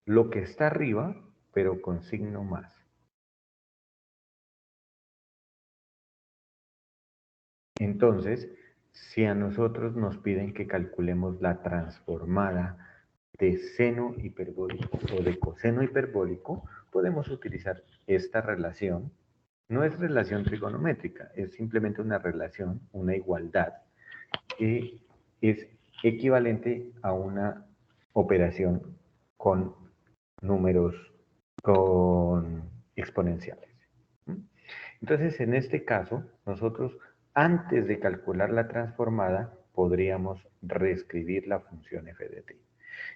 lo que está arriba, pero con signo más. Entonces, si a nosotros nos piden que calculemos la transformada de seno hiperbólico o de coseno hiperbólico, podemos utilizar esta relación. No es relación trigonométrica, es simplemente una relación, una igualdad, que es equivalente a una operación con números, con exponenciales. Entonces, en este caso, nosotros, antes de calcular la transformada, podríamos reescribir la función f de t.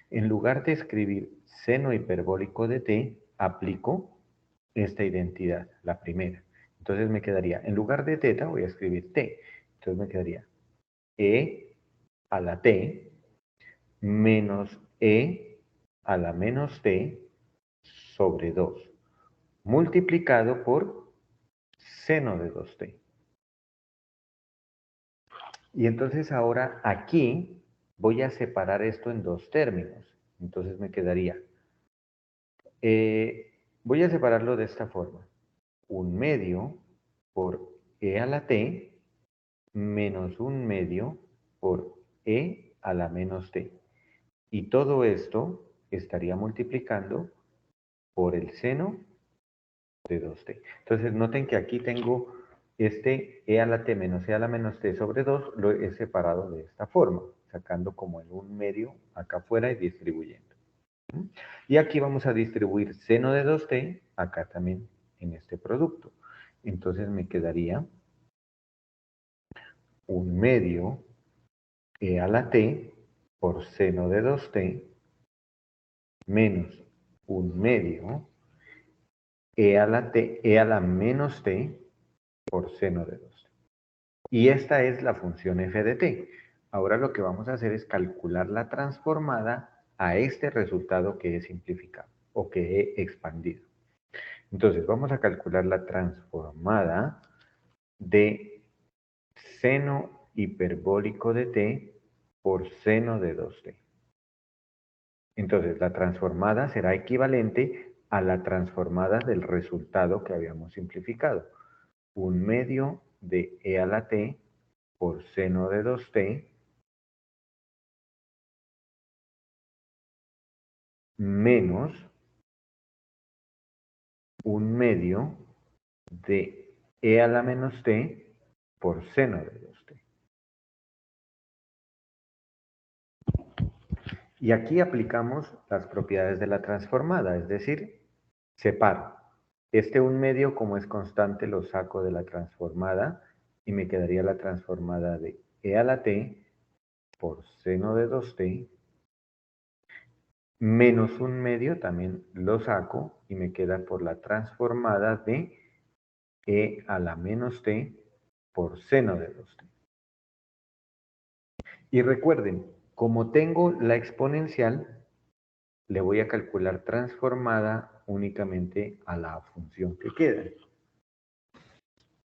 En lugar de escribir seno hiperbólico de t, aplico esta identidad, la primera. Entonces me quedaría, en lugar de teta, voy a escribir t. Entonces me quedaría e a la t menos e a la menos t sobre 2, multiplicado por seno de 2t. Y entonces ahora aquí voy a separar esto en dos términos. Entonces me quedaría, voy a separarlo de esta forma. 1/2 por e a la t menos 1/2 por e a la menos t. Y todo esto estaría multiplicando por el seno de 2t. Entonces noten que aquí tengo este e a la t menos e a la menos t sobre 2, lo he separado de esta forma, sacando como el 1/2 acá afuera y distribuyendo. Y aquí vamos a distribuir seno de 2t acá también en este producto. Entonces me quedaría 1/2 e a la t por seno de 2t menos 1/2 e a la menos t por seno de 2t. Y esta es la función f de t. Ahora lo que vamos a hacer es calcular la transformada a este resultado que he simplificado o que he expandido. Entonces vamos a calcular la transformada de seno hiperbólico de t por seno de 2t. Entonces la transformada será equivalente a la transformada del resultado que habíamos simplificado. 1/2 de e a la t por seno de 2t menos 1/2 de e a la menos t por seno de 2t. Y aquí aplicamos las propiedades de la transformada, es decir, separo. Este 1/2 como es constante lo saco de la transformada y me quedaría la transformada de e a la t por seno de 2t menos 1/2 también lo saco y me queda por la transformada de e a la menos t por seno de 2t. Y recuerden, como tengo la exponencial, le voy a calcular transformada únicamente a la función que queda.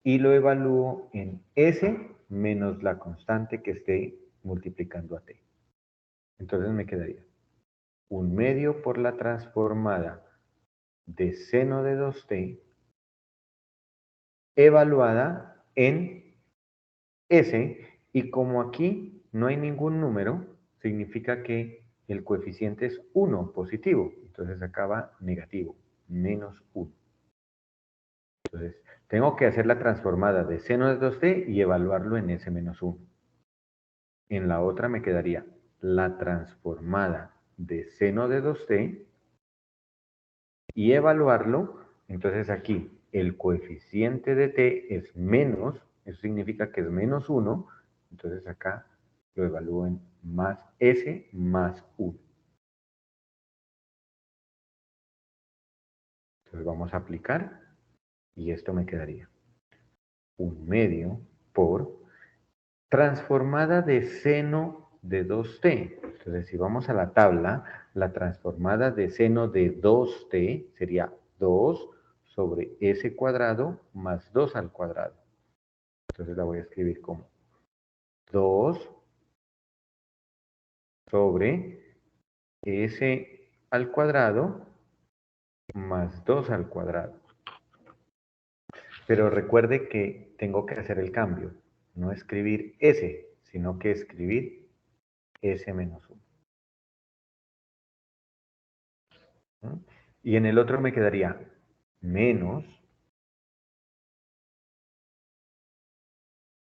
Y lo evalúo en s menos la constante que esté multiplicando a t. Entonces me quedaría 1/2 por la transformada de seno de 2t evaluada en s, y como aquí no hay ningún número, significa que el coeficiente es 1 positivo, entonces acá va negativo, menos 1. Entonces, tengo que hacer la transformada de seno de 2t y evaluarlo en s menos 1. En la otra me quedaría la transformada de seno de 2t y evaluarlo. Entonces aquí el coeficiente de t es menos, eso significa que es menos 1, entonces acá lo evalúo en más s más 1. Entonces vamos a aplicar y esto me quedaría 1/2 por transformada de seno de 2t. Entonces si vamos a la tabla, la transformada de seno de 2t sería 2 sobre s cuadrado más 2 al cuadrado. Entonces la voy a escribir como 2 sobre s al cuadrado más 2 al cuadrado. Pero recuerde que tengo que hacer el cambio, no escribir s, sino que escribir s menos 1. ¿No? Y en el otro me quedaría menos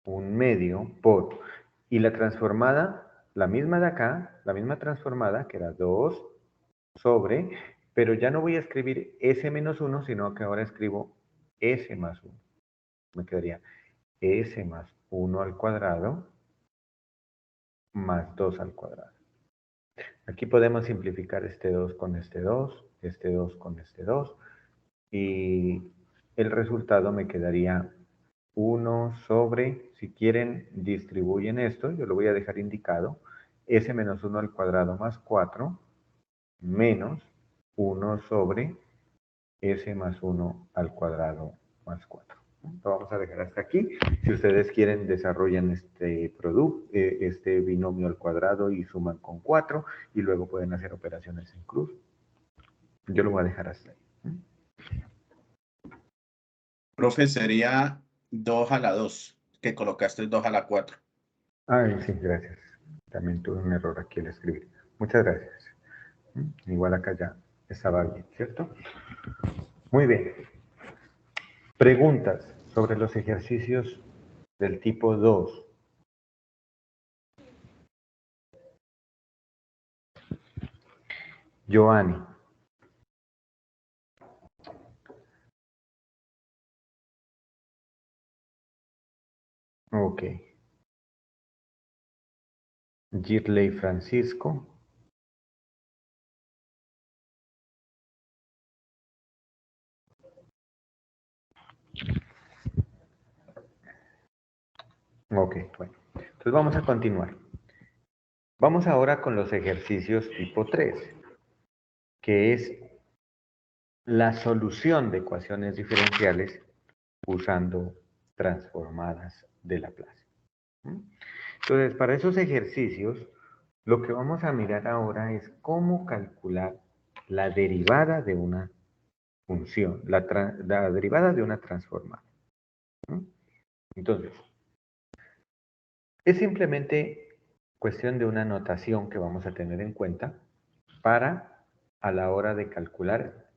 1/2 por, y la transformada, la misma de acá, la misma transformada, que era 2 sobre, pero ya no voy a escribir s menos 1, sino que ahora escribo s más 1. Me quedaría s más 1 al cuadrado más 2 al cuadrado. Aquí podemos simplificar este 2 con este 2, este 2 con este 2, y el resultado me quedaría 1 sobre, si quieren distribuyen esto, yo lo voy a dejar indicado, s menos 1 al cuadrado más 4 menos 1 sobre S más 1 al cuadrado más 4. Lo vamos a dejar hasta aquí. Si ustedes quieren, desarrollan este producto, este binomio al cuadrado y suman con 4 y luego pueden hacer operaciones en cruz. Yo lo voy a dejar hasta ahí. Profe, sería 2 a la 2, que colocaste 2 a la 4. Ay, sí, gracias. También tuve un error aquí al escribir. Muchas gracias. Igual acá ya estaba bien, ¿cierto? Muy bien. Preguntas sobre los ejercicios del tipo 2. Joanny. Ok. Girley Francisco. Ok, bueno. Entonces vamos a continuar. Vamos ahora con los ejercicios tipo 3, que es la solución de ecuaciones diferenciales usando transformadas de Laplace. Entonces, para esos ejercicios, lo que vamos a mirar ahora es cómo calcular la derivada de una función, la derivada de una transformada. Entonces, es simplemente cuestión de una notación que vamos a tener en cuenta para a la hora de calcular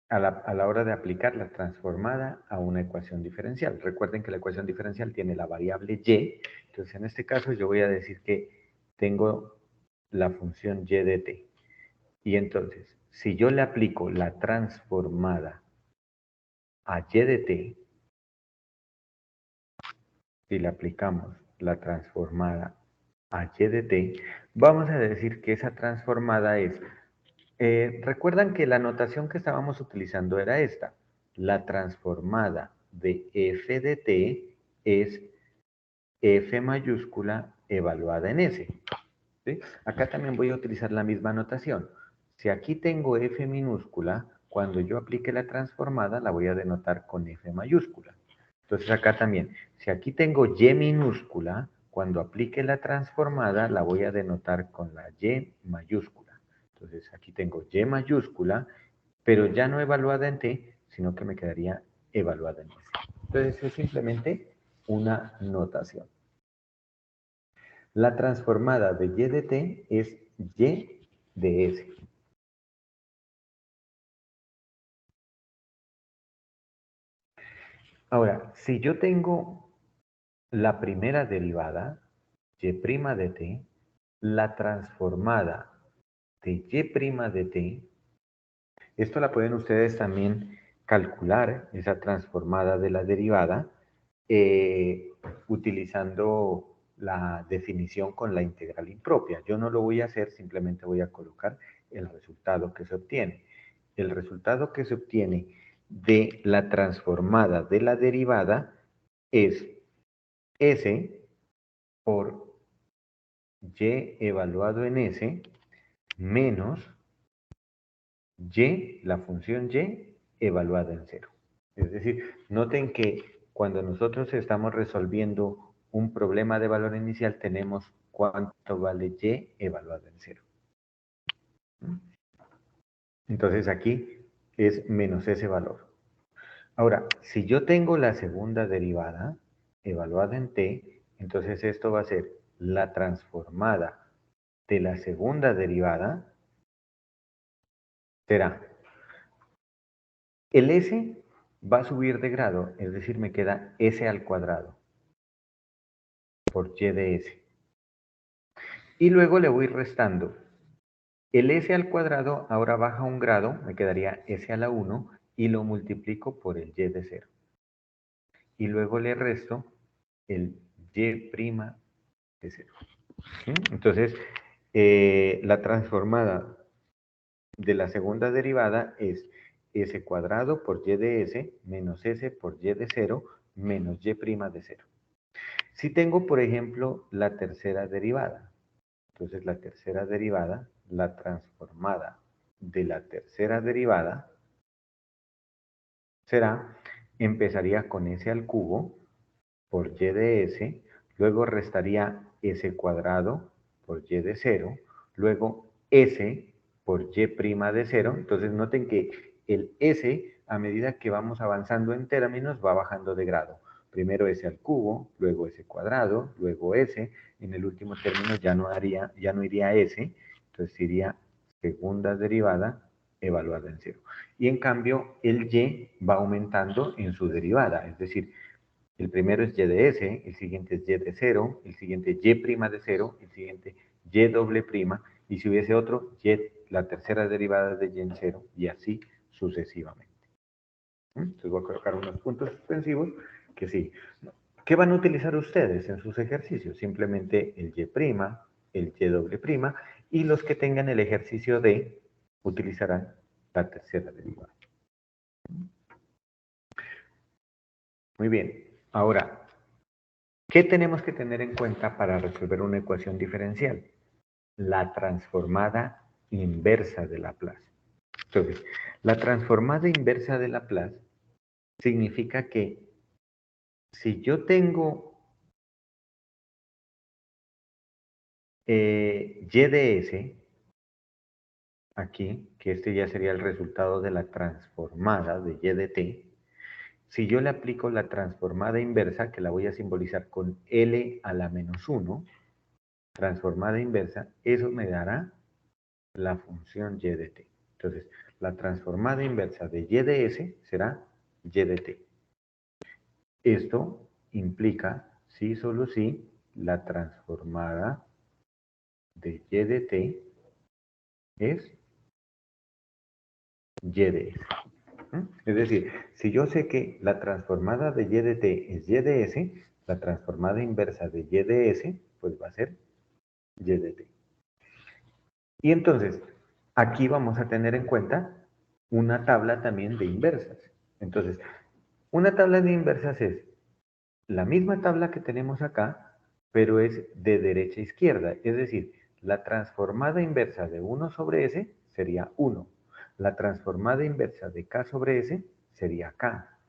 a la hora de aplicar la transformada a una ecuación diferencial. Recuerden que la ecuación diferencial tiene la variable y, entonces en este caso yo voy a decir que tengo la función y de t. Y entonces, si yo le aplico la transformada a y de t, si le aplicamos la transformada a y de t, vamos a decir que esa transformada es, recuerdan que la notación que estábamos utilizando era esta, la transformada de f de t es f mayúscula evaluada en s. ¿Sí? Acá también voy a utilizar la misma notación. Si aquí tengo f minúscula, cuando yo aplique la transformada la voy a denotar con f mayúscula. Entonces acá también, si aquí tengo y minúscula, cuando aplique la transformada la voy a denotar con la y mayúscula. Entonces aquí tengo y mayúscula, pero ya no evaluada en t, sino que me quedaría evaluada en s. Entonces es simplemente una notación. La transformada de y de t es y de s. Ahora, si yo tengo la primera derivada, y' de t, la transformada de y' de t, esto la pueden ustedes también calcular, esa transformada de la derivada, utilizando la definición con la integral impropia. Yo no lo voy a hacer, simplemente voy a colocar el resultado que se obtiene. El resultado que se obtiene de la transformada de la derivada es S por Y evaluado en S menos Y, la función Y evaluada en 0. Es decir, noten que cuando nosotros estamos resolviendo un problema de valor inicial, tenemos cuánto vale Y evaluado en 0. Entonces aquí es menos ese valor. Ahora, si yo tengo la segunda derivada evaluada en t, entonces esto va a ser la transformada de la segunda derivada, será el s va a subir de grado, es decir, me queda s al cuadrado por y de s. Y luego le voy restando. El s al cuadrado ahora baja un grado, me quedaría s a la 1 y lo multiplico por el y de 0. Y luego le resto el y' de 0. Entonces, la transformada de la segunda derivada es s cuadrado por y de s menos s por y de 0 menos y' de 0. Si tengo, por ejemplo, la tercera derivada, entonces la tercera derivada la transformada de la tercera derivada será, empezaría con s al cubo por y de s, luego restaría s cuadrado por y de 0, luego s por y' de 0. Entonces noten que el s, a medida que vamos avanzando en términos, va bajando de grado. Primero s al cubo, luego s cuadrado, luego s. En el último término ya no iría s, entonces iría segunda derivada evaluada en 0. Y en cambio, el y va aumentando en su derivada, es decir, el primero es y de s, el siguiente es y de 0, el siguiente y' de 0, el siguiente y doble prima, y si hubiese otro, y, la tercera derivada de y en 0, y así sucesivamente. Entonces voy a colocar unos puntos suspensivos que sí. ¿Qué van a utilizar ustedes en sus ejercicios? Simplemente el y', el y doble prima, y los que tengan el ejercicio D utilizarán la tercera derivada. Muy bien. Ahora, ¿qué tenemos que tener en cuenta para resolver una ecuación diferencial? La transformada inversa de Laplace. Entonces, la transformada inversa de Laplace significa que si yo tengo y de s, aquí, que este ya sería el resultado de la transformada de y de t, si yo le aplico la transformada inversa, que la voy a simbolizar con L a la menos 1, transformada inversa, eso me dará la función y de t. Entonces, la transformada inversa de y de s será y de t. Esto implica, sí, solo sí, la transformada de y de t es y de s. Es decir, si yo sé que la transformada de y de t es y de s, la transformada inversa de y de s, pues va a ser y de t. Y entonces, aquí vamos a tener en cuenta una tabla también de inversas. Entonces, una tabla de inversas es la misma tabla que tenemos acá, pero es de derecha a izquierda. Es decir, la transformada inversa de 1 sobre s sería 1. La transformada inversa de k sobre s sería k.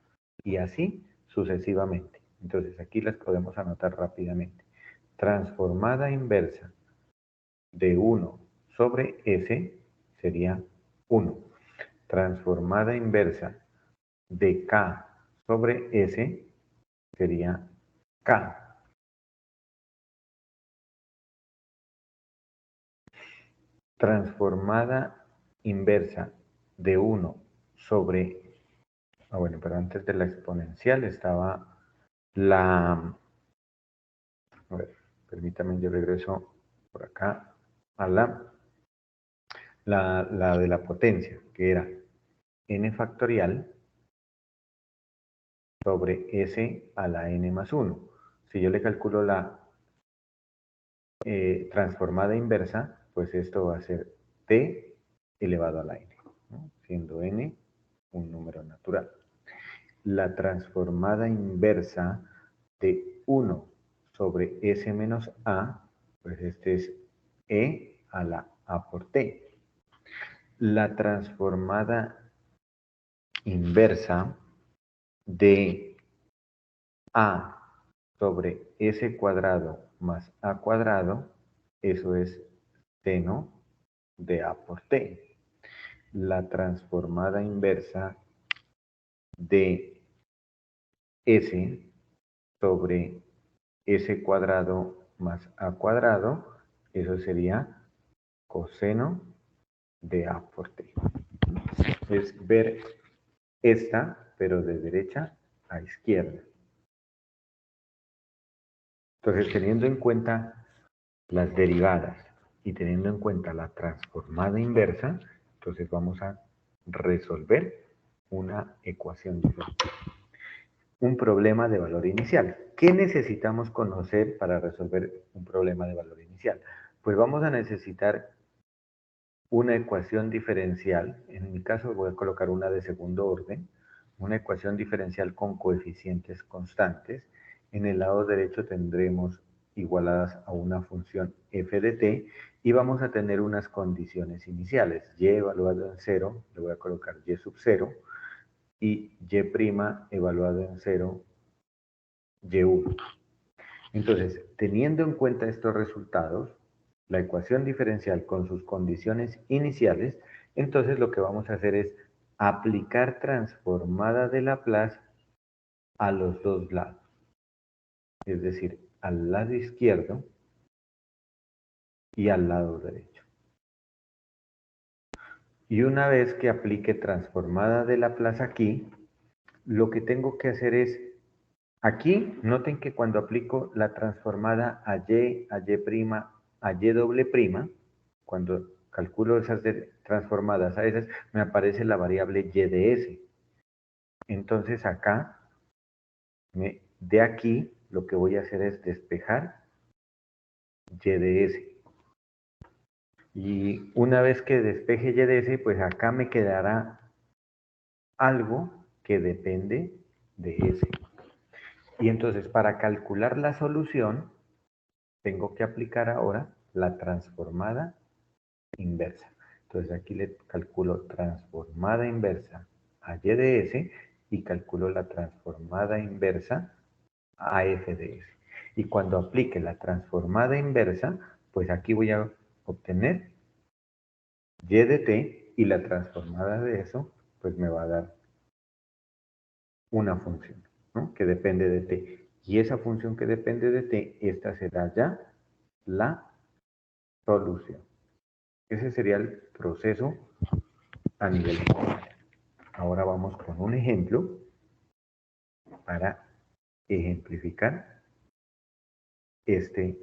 Y así sucesivamente. Entonces, aquí las podemos anotar rápidamente. Transformada inversa de 1 sobre s sería 1. Transformada inversa de k sobre s sería k. Transformada inversa de 1 sobre... bueno, pero antes de la exponencial estaba la... A ver, permítame, yo regreso por acá a la de la potencia, que era n factorial sobre s a la n más 1. Si yo le calculo la transformada inversa, pues esto va a ser t elevado a la n, ¿no? Siendo n un número natural. La transformada inversa de 1 sobre s menos a, pues este es e a la a por t. La transformada inversa de a sobre s cuadrado más a cuadrado, eso es seno de a por t. La transformada inversa de s sobre s cuadrado más a cuadrado, eso sería coseno de a por t. Es ver esta, pero de derecha a izquierda. Entonces, teniendo en cuenta las derivadas y teniendo en cuenta la transformada inversa, entonces vamos a resolver una ecuación diferencial. Un problema de valor inicial. ¿Qué necesitamos conocer para resolver un problema de valor inicial? Pues vamos a necesitar una ecuación diferencial. En mi caso voy a colocar una de segundo orden. Una ecuación diferencial con coeficientes constantes. En el lado derecho tendremos igualadas a una función f de t, y vamos a tener unas condiciones iniciales. Y evaluado en 0, le voy a colocar y sub 0, y y' evaluado en 0, y1. Entonces, teniendo en cuenta estos resultados, la ecuación diferencial con sus condiciones iniciales, entonces lo que vamos a hacer es aplicar transformada de Laplace a los dos lados. Es decir, al lado izquierdo y al lado derecho. Y una vez que aplique transformada de Laplace aquí, lo que tengo que hacer es, aquí, noten que cuando aplico la transformada a y, a y', a y doble prima, cuando calculo esas transformadas a esas, me aparece la variable y de s. Entonces acá, de aquí, lo que voy a hacer es despejar y de s. Y una vez que despeje y de s, pues acá me quedará algo que depende de s. Y entonces para calcular la solución, tengo que aplicar ahora la transformada inversa. Entonces aquí le calculo transformada inversa a y de s y calculo la transformada inversa a f de s. Y cuando aplique la transformada inversa, pues aquí voy a obtener y de t, y la transformada de eso, pues me va a dar una función, ¿no?, que depende de t. Y esa función que depende de t, esta será ya la solución. Ese sería el proceso a nivel general. Ahora vamos con un ejemplo para ejemplificar este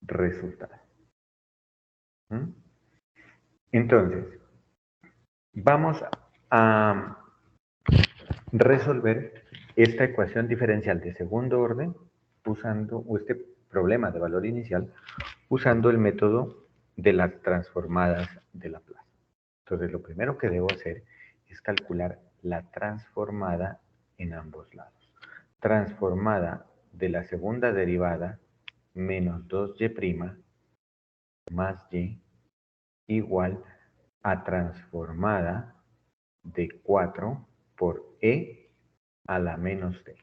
resultado. ¿Mm? Entonces, vamos a resolver esta ecuación diferencial de segundo orden usando, o este problema de valor inicial, usando el método de las transformadas de Laplace. Entonces, lo primero que debo hacer es calcular la transformada en ambos lados. Transformada de la segunda derivada menos 2y' más y igual a transformada de 4 por e a la menos t.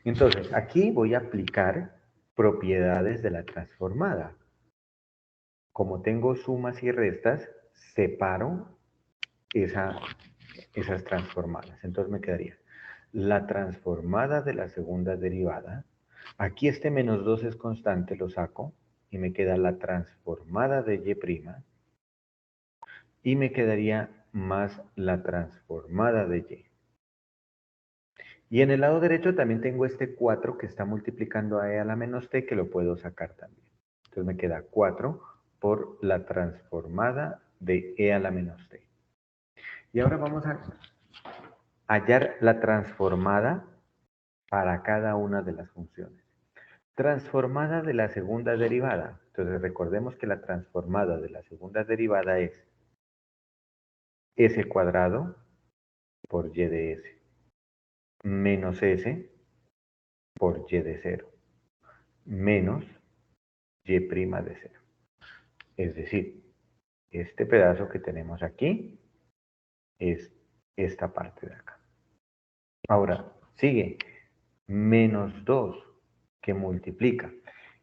Entonces, aquí voy a aplicar propiedades de la transformada. Como tengo sumas y restas, separo esas transformadas. Entonces me quedaría la transformada de la segunda derivada. Aquí este menos 2 es constante, lo saco, y me queda la transformada de y', y me quedaría más la transformada de y. Y en el lado derecho también tengo este 4 que está multiplicando a e a la menos t, que lo puedo sacar también. Entonces me queda 4 por la transformada de e a la menos t. Y ahora vamos a hallar la transformada para cada una de las funciones. Transformada de la segunda derivada. Entonces recordemos que la transformada de la segunda derivada es s cuadrado por y de s menos s por y de 0 menos y' de 0. Es decir, este pedazo que tenemos aquí es esta parte de acá. Ahora, sigue menos 2 que multiplica.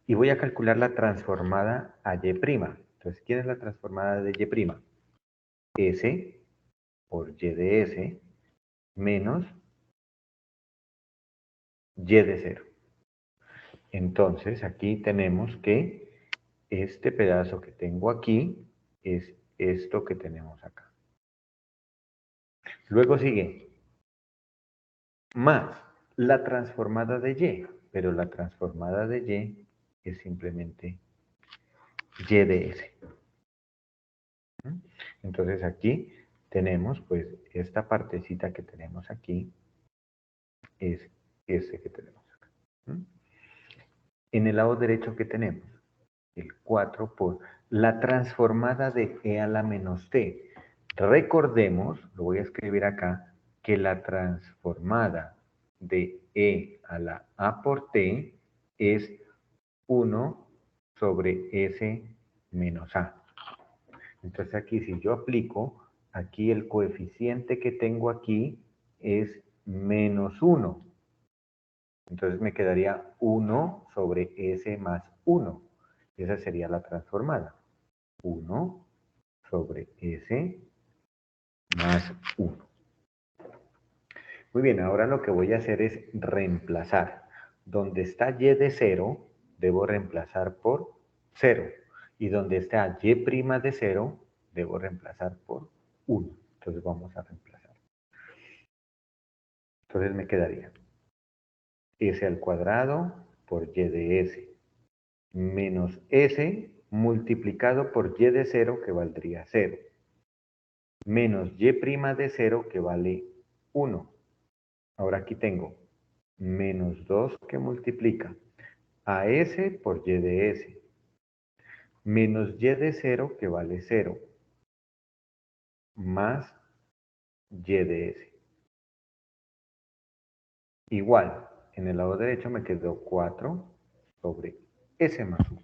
Y voy a calcular la transformada a y'. Entonces, ¿quién es la transformada de y'? S por y de s menos y de 0. Entonces, aquí tenemos que este pedazo que tengo aquí es esto que tenemos acá. Luego sigue más la transformada de y, pero la transformada de y es simplemente y de s. Entonces aquí tenemos, pues, esta partecita que tenemos aquí es este que tenemos acá. En el lado derecho, ¿qué tenemos? El 4 por la transformada de e a la menos t. Recordemos, lo voy a escribir acá, que la transformada de e a la a por t es 1 sobre S menos A. Entonces aquí si yo aplico, aquí el coeficiente que tengo aquí es menos 1. Entonces me quedaría 1 sobre S más 1. Esa sería la transformada. 1 sobre S más 1. Muy bien, ahora lo que voy a hacer es reemplazar. Donde está Y de 0, debo reemplazar por 0. Y donde está Y' de 0, debo reemplazar por 1. Entonces vamos a reemplazar. Entonces me quedaría S al cuadrado por Y de S menos S multiplicado por Y de 0, que valdría 0. Menos Y' de 0, que vale 1. Ahora aquí tengo menos 2 que multiplica a S por Y de S, menos Y de 0 que vale 0, más Y de S. Igual, en el lado derecho me quedó 4 sobre S más 1.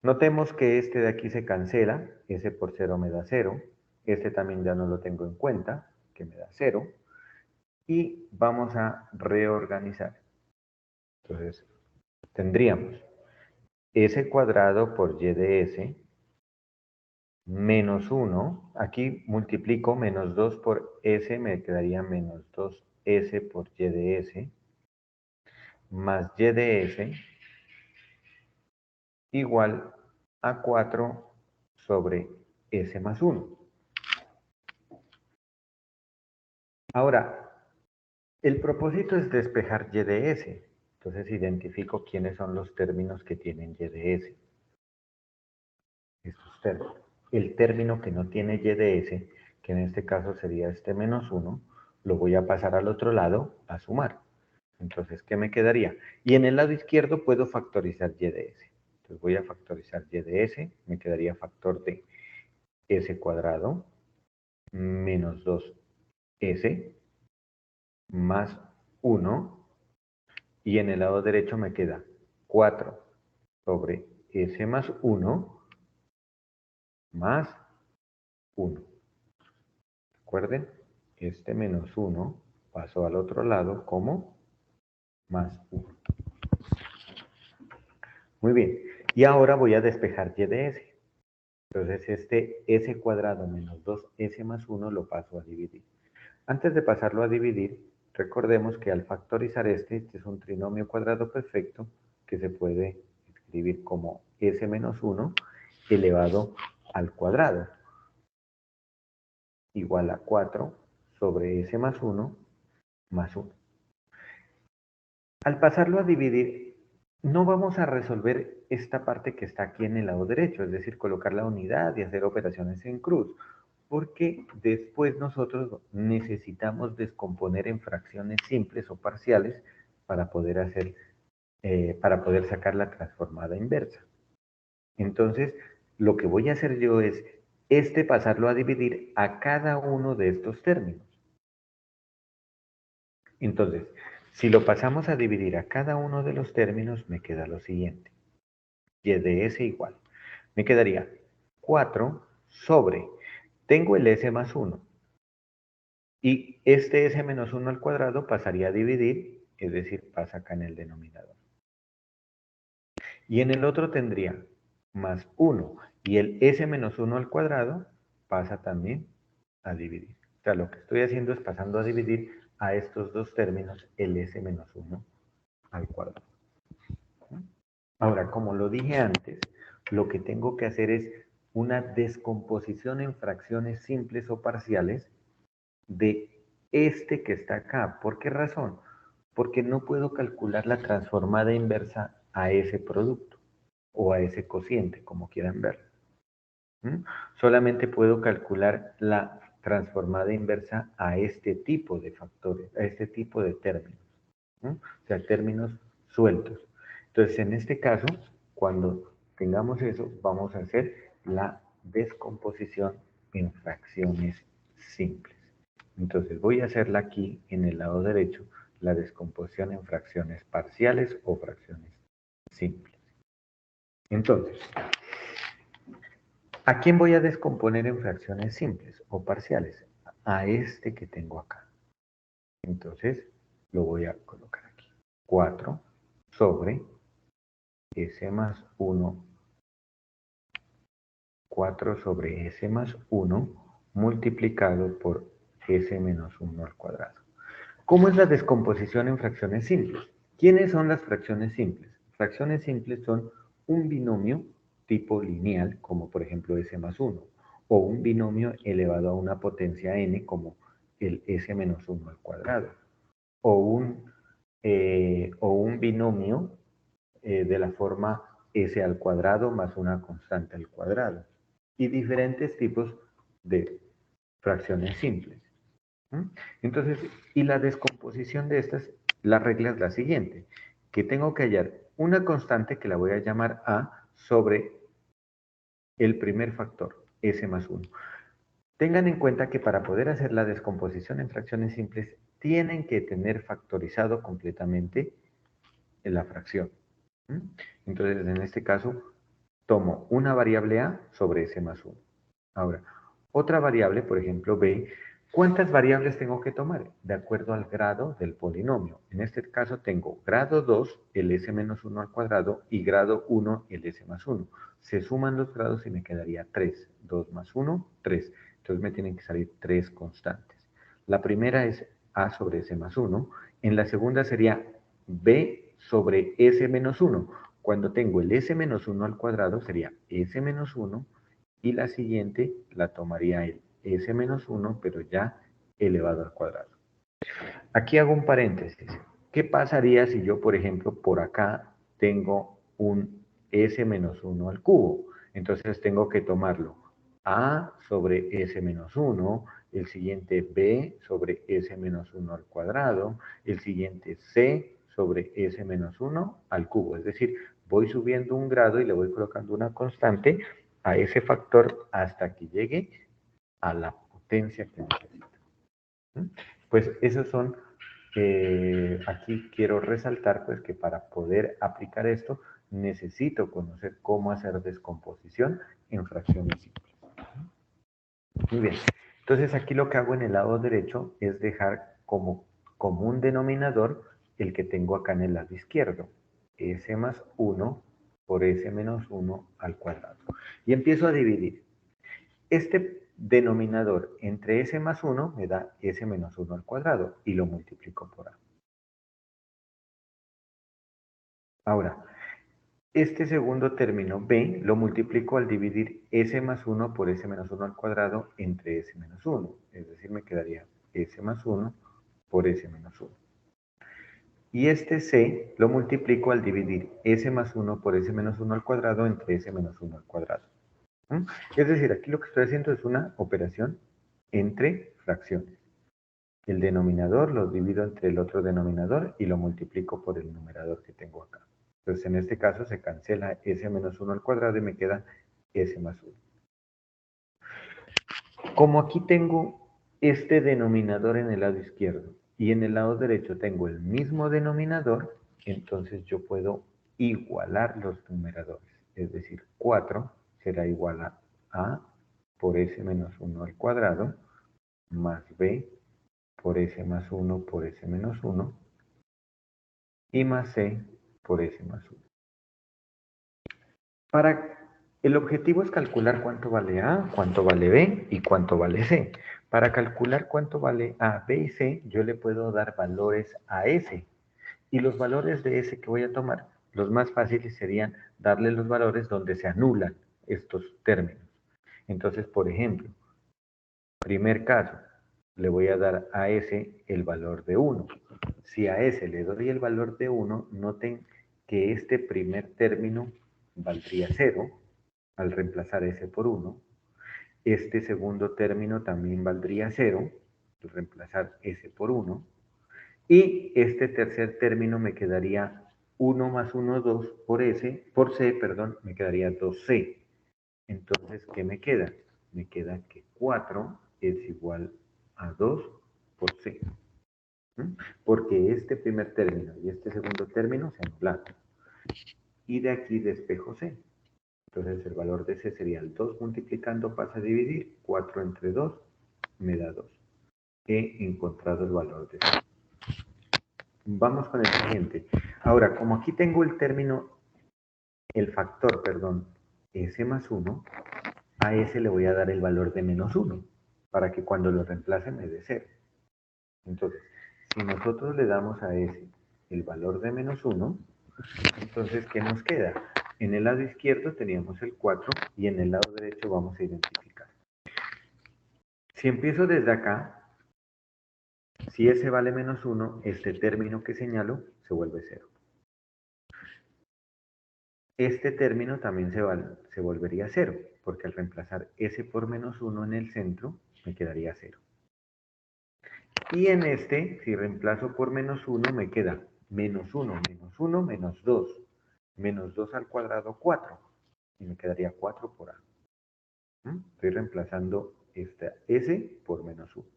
Notemos que este de aquí se cancela, S por 0 me da 0, este también ya no lo tengo en cuenta, que me da 0, y vamos a reorganizar. Entonces, tendríamos S cuadrado por Y de S menos 1, aquí multiplico menos 2 por S, me quedaría menos 2S por Y de S, más Y de S, igual a 4 sobre S más 1. Ahora, el propósito es despejar Y de S, entonces identifico quiénes son los términos que tienen Y de S. Estos términos. El término que no tiene Y de S, que en este caso sería este menos 1, lo voy a pasar al otro lado a sumar. Entonces, ¿qué me quedaría? Y en el lado izquierdo puedo factorizar Y de S. Entonces voy a factorizar Y de S, me quedaría factor de S cuadrado menos 2S más 1. Y en el lado derecho me queda 4 sobre S más 1 más 1. Recuerden, este menos 1 pasó al otro lado como más 1. Muy bien. Y ahora voy a despejar Y de S. Entonces este S cuadrado menos 2S más 1 lo paso a dividir. Antes de pasarlo a dividir, recordemos que al factorizar este es un trinomio cuadrado perfecto que se puede escribir como S menos 1 elevado al cuadrado, igual a 4 sobre S más 1 más 1. Al pasarlo a dividir, no vamos a resolver esta parte que está aquí en el lado derecho, es decir, colocar la unidad y hacer operaciones en cruz, porque después nosotros necesitamos descomponer en fracciones simples o parciales para poder sacar la transformada inversa. Entonces, lo que voy a hacer yo es pasarlo a dividir a cada uno de estos términos. Entonces, si lo pasamos a dividir a cada uno de los términos, me queda lo siguiente. Y de S igual. Me quedaría 4 sobre, tengo el S más 1. Y este S menos 1 al cuadrado pasaría a dividir, es decir, pasa acá en el denominador. Y en el otro tendría más 1. Y el S menos 1 al cuadrado pasa también a dividir. O sea, lo que estoy haciendo es pasando a dividir a estos dos términos el S menos 1 al cuadrado. Ahora, como lo dije antes, lo que tengo que hacer es una descomposición en fracciones simples o parciales de este que está acá. ¿Por qué razón? Porque no puedo calcular la transformada inversa a ese producto o a ese cociente, como quieran ver. Solamente puedo calcular la transformada inversa a este tipo de factores, a este tipo de términos. O sea, términos sueltos. Entonces, en este caso, cuando tengamos eso, vamos a hacer la descomposición en fracciones simples. Entonces, voy a hacerla aquí en el lado derecho. la descomposición en fracciones parciales o fracciones simples. Entonces, ¿a quién voy a descomponer en fracciones simples o parciales? A este que tengo acá. Entonces, lo voy a colocar aquí. 4 sobre S más 1. 4 sobre S más 1 multiplicado por S menos 1 al cuadrado. ¿Cómo es la descomposición en fracciones simples? ¿Quiénes son las fracciones simples? Fracciones simples son un binomio tipo lineal, como por ejemplo S más 1, o un binomio elevado a una potencia n, como el S menos 1 al cuadrado, o un binomio de la forma S al cuadrado más una constante al cuadrado, y diferentes tipos de fracciones simples. Entonces, y la descomposición de estas, la regla es la siguiente, que tengo que hallar una constante que la voy a llamar A sobre el primer factor, S más 1. Tengan en cuenta que para poder hacer la descomposición en fracciones simples, tienen que tener factorizado completamente la fracción. Entonces, en este caso, tomo una variable A sobre S más 1. Ahora, otra variable, por ejemplo, B, ¿cuántas variables tengo que tomar? De acuerdo al grado del polinomio. En este caso tengo grado 2, el S menos 1 al cuadrado, y grado 1, el S más 1. Se suman los grados y me quedaría 3. 2 más 1, 3. Entonces me tienen que salir 3 constantes. La primera es A sobre S más 1. En la segunda sería B sobre S menos 1. Cuando tengo el S menos 1 al cuadrado sería S menos 1, y la siguiente la tomaría el S menos 1, pero ya elevado al cuadrado. Aquí hago un paréntesis. ¿Qué pasaría si yo, por ejemplo, por acá tengo un S menos 1 al cubo? Entonces tengo que tomarlo A sobre S menos 1, el siguiente B sobre S menos 1 al cuadrado, el siguiente C sobre S menos 1 al cubo. Es decir, voy subiendo un grado y le voy colocando una constante a ese factor hasta que llegue a la potencia que necesito. Pues esos son, aquí quiero resaltar pues que para poder aplicar esto necesito conocer cómo hacer descomposición en fracciones simples. Muy bien, entonces aquí lo que hago en el lado derecho es dejar como común denominador el que tengo acá en el lado izquierdo, S más 1 por S menos 1 al cuadrado. Y empiezo a dividir. Este denominador entre S más 1 me da S menos 1 al cuadrado y lo multiplico por A. Ahora, este segundo término B lo multiplico al dividir S más 1 por S menos 1 al cuadrado entre S menos 1. Es decir, me quedaría S más 1 por S menos 1. Y este C lo multiplico al dividir S más 1 por S menos 1 al cuadrado entre S menos 1 al cuadrado. Es decir, aquí lo que estoy haciendo es una operación entre fracciones. El denominador lo divido entre el otro denominador y lo multiplico por el numerador que tengo acá. Entonces, en este caso se cancela S menos 1 al cuadrado y me queda S más 1. Como aquí tengo este denominador en el lado izquierdo y en el lado derecho tengo el mismo denominador, entonces yo puedo igualar los numeradores. Es decir, 4 será igual a A por S menos 1 al cuadrado más B por S más 1 por S menos 1 y más C por S más 1. El objetivo es calcular cuánto vale A, cuánto vale B y cuánto vale C. Para calcular cuánto vale A, B y C, yo le puedo dar valores a S. Y los valores de S que voy a tomar, los más fáciles serían darle los valores donde se anulan estos términos. Entonces, por ejemplo, primer caso, le voy a dar a S el valor de 1. Si a S le doy el valor de 1, noten que este primer término valdría 0 al reemplazar S por 1. Este segundo término también valdría 0 al reemplazar S por 1. Y este tercer término me quedaría 1 más 1, 2 por C, perdón, me quedaría 2C. Entonces, ¿qué me queda? Me queda que 4 es igual a 2 por C. Porque este primer término y este segundo término se anularon. Y de aquí despejo C. Entonces el valor de C sería el 2 multiplicando, pasa a dividir, 4 entre 2 me da 2. He encontrado el valor de C. Vamos con el siguiente. Ahora, como aquí tengo el término, el factor, perdón, S más 1, a S le voy a dar el valor de menos 1, para que cuando lo reemplace me dé 0. Entonces, si nosotros le damos a S el valor de menos 1, entonces, ¿qué nos queda? En el lado izquierdo teníamos el 4 y en el lado derecho vamos a identificar. Si empiezo desde acá, si S vale menos 1, este término que señalo se vuelve 0. Este término también se volvería 0, porque al reemplazar S por menos 1 en el centro, me quedaría 0. Y en este, si reemplazo por menos 1, me queda menos 1, menos 1, menos 2. Menos 2 al cuadrado, 4. Y me quedaría 4 por A. Estoy reemplazando esta S por menos 1.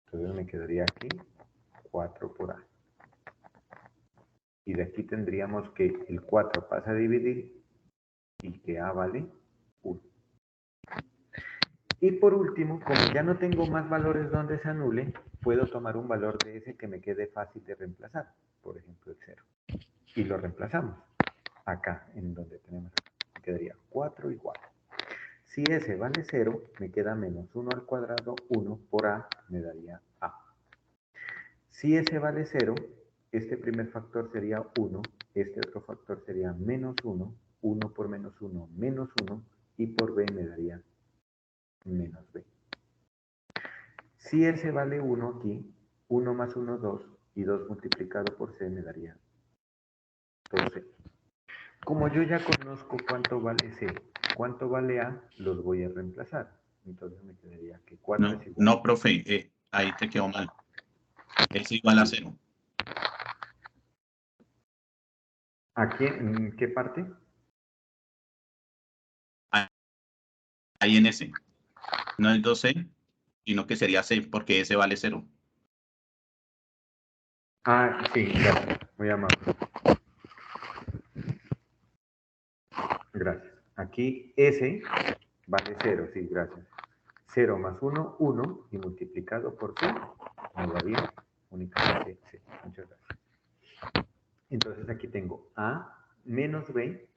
Entonces me quedaría aquí 4 por A. Y de aquí tendríamos que el 4 pasa a dividir y que A vale 1. Y por último, como ya no tengo más valores donde se anule, puedo tomar un valor de S que me quede fácil de reemplazar. Por ejemplo, el 0. Y lo reemplazamos. Acá, en donde tenemos acá. Me quedaría 4 igual. Si S vale 0, me queda menos 1 al cuadrado, 1 por A, me daría A. Si S vale 0, este primer factor sería 1, este otro factor sería menos 1, 1 por menos 1, menos 1, y por B me daría menos B. Si S vale 1 aquí, 1 más 1, 2, y 2 multiplicado por C me daría 2C. Como yo ya conozco cuánto vale C, cuánto vale A, los voy a reemplazar. Entonces me quedaría que 4 es igual. No, profe, ahí te quedó mal. Es igual a 0. ¿Aquí en qué parte? Ahí en S. No es 2C, sino que sería C, porque S vale 0. Ah, sí, gracias. Muy amable. Gracias. Aquí S vale 0, sí, gracias. 0 más 1, 1, y multiplicado por C, me daría únicamente C. Muchas gracias. Entonces aquí tengo A menos B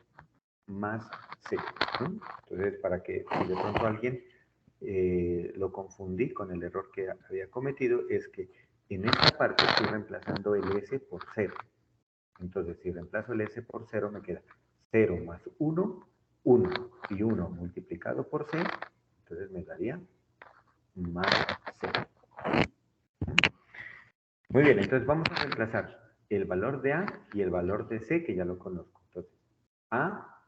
más C. Entonces, para que si de pronto alguien lo confundí con el error que había cometido, es que en esta parte estoy reemplazando el S por 0. Entonces, si reemplazo el S por 0, me queda 0 más 1, 1, y 1 multiplicado por C, entonces me daría más C. Muy bien, entonces vamos a reemplazar el valor de A y el valor de C, que ya lo conozco. Entonces, A